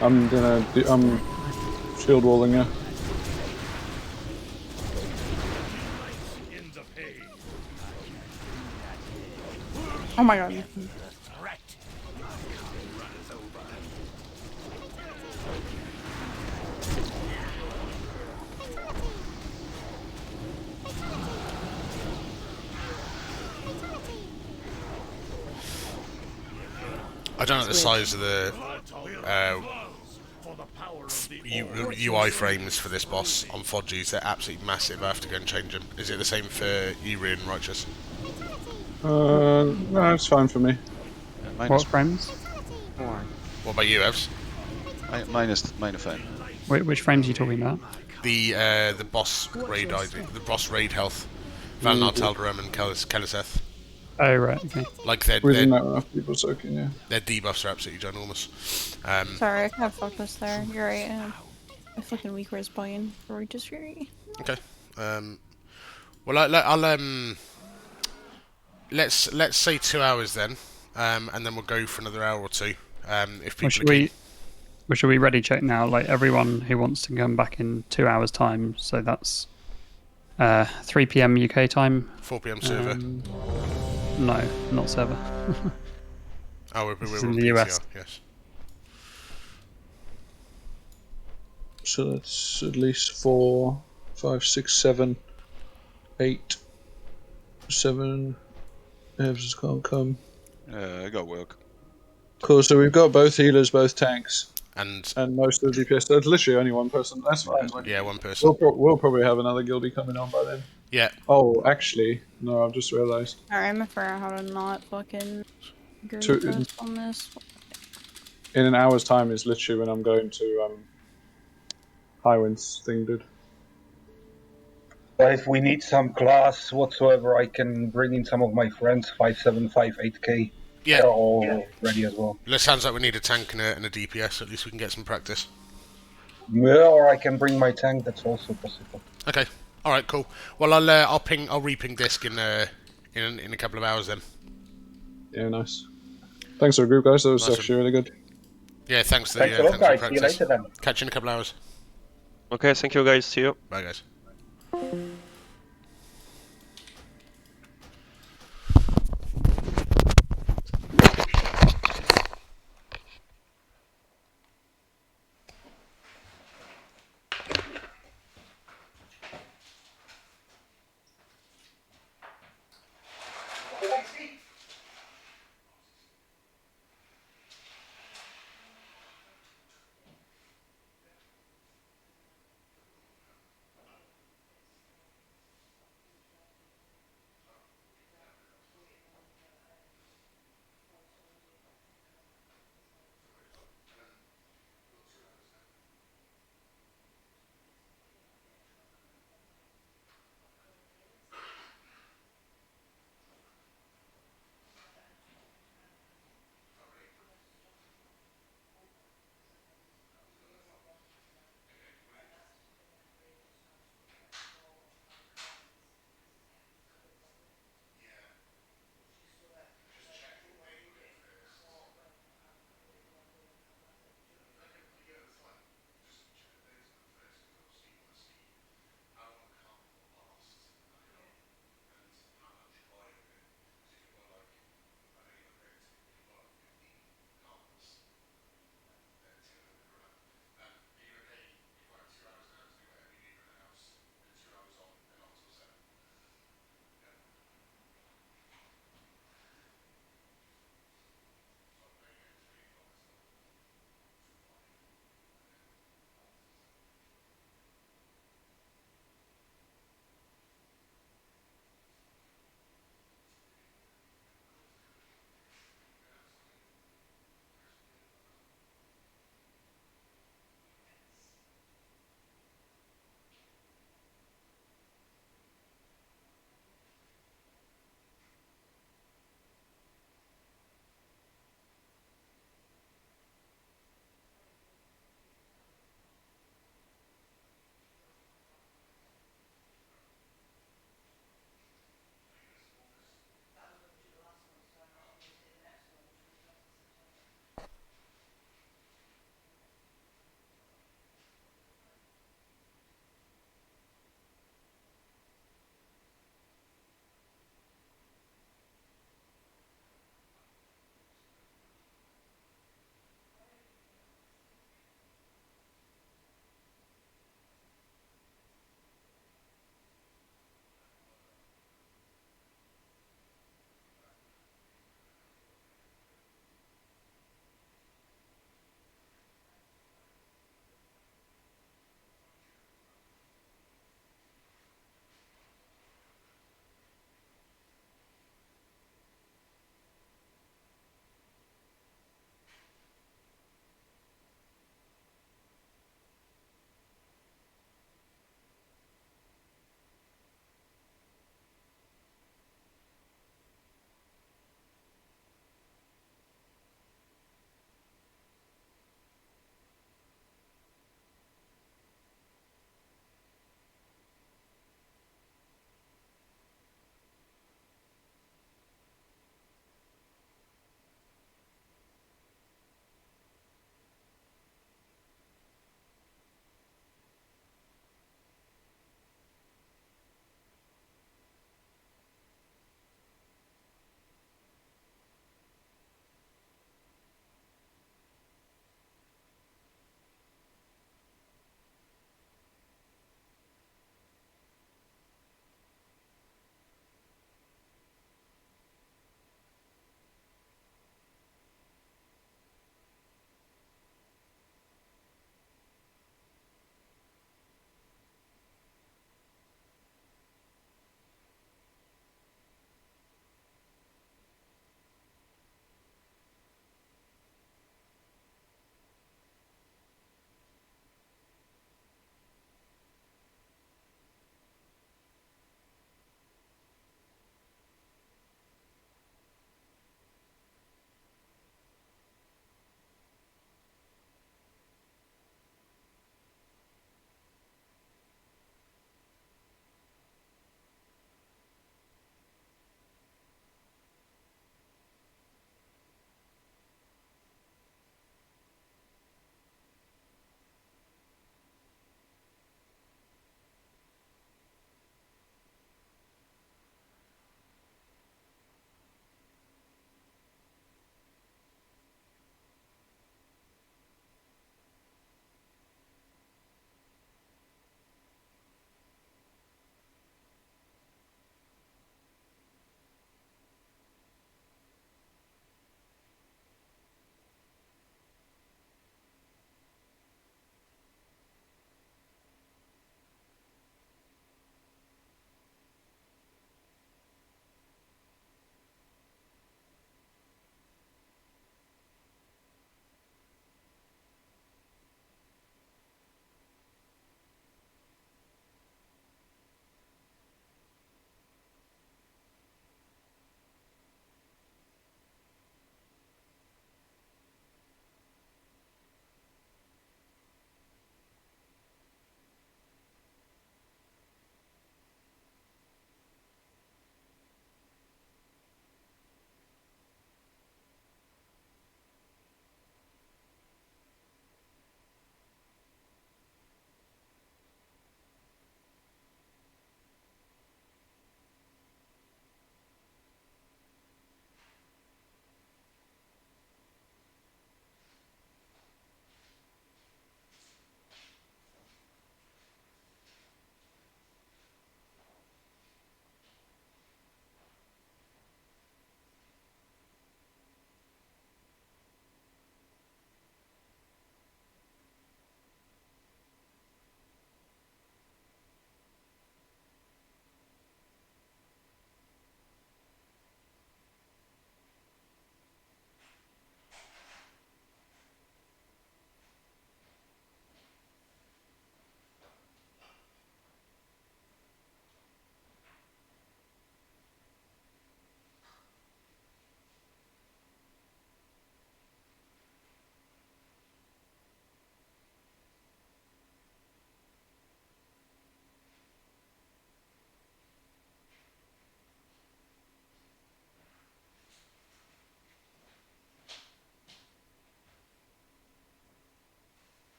I'm shield walling you. Oh my god. I don't know the size of the UI frames for this boss on Fodgies. They're absolutely massive. I have to go and change them. Is it the same for Uri and Righteous? No, it's fine for me. What frames? What about you, Evs? Minus phone. Which frames are you talking about? The boss raid ID, the boss raid health. Valnar, Taldaram, and Keliseth. Oh right, okay. Like their Within that enough people soaking, yeah. their debuffs are absolutely ginormous. Sorry, I kind of fucked us there. You're right. I fucking weak res buy-in for Righteous Fury. Okay. Well, I'll let's say 2 hours then, and then we'll go for another hour or two. If people should we ready check now? Like everyone who wants to come back in 2 hours time. So that's 3 p.m. UK time. 4 p.m. server. No, not server. Oh, we're in the PTR, US. Yes. So that's at least 4, 5, 6, 7, 8, 7. Evs can't come. I got work. Cool, so we've got both healers, both tanks, and most of the DPS. There's literally only one person. That's fine. Yeah, one person. We'll probably have another guildie coming on by then. Yeah. Oh, actually, no, I've just realised. Alright, I'm gonna figure out how to not fucking go on this. In an hour's time is literally when I'm going to Highwind's thing, dude. If we need some class whatsoever, I can bring in some of my friends, 575, 8k. Yeah. They're all ready as well. It sounds like we need a tank and a DPS. At least we can get some practice. Yeah, or I can bring my tank. That's also possible. Okay. All right. Cool. Well, I'll re-ping disc in a couple of hours then. Yeah, nice. Thanks for the group, guys. That was Nice actually really good. Yeah, thanks for Thanks a lot, for guys. the See you practice. later then. Catch you in a couple of hours. Okay, thank you guys. See you. Bye, guys.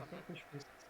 I've got fish priests.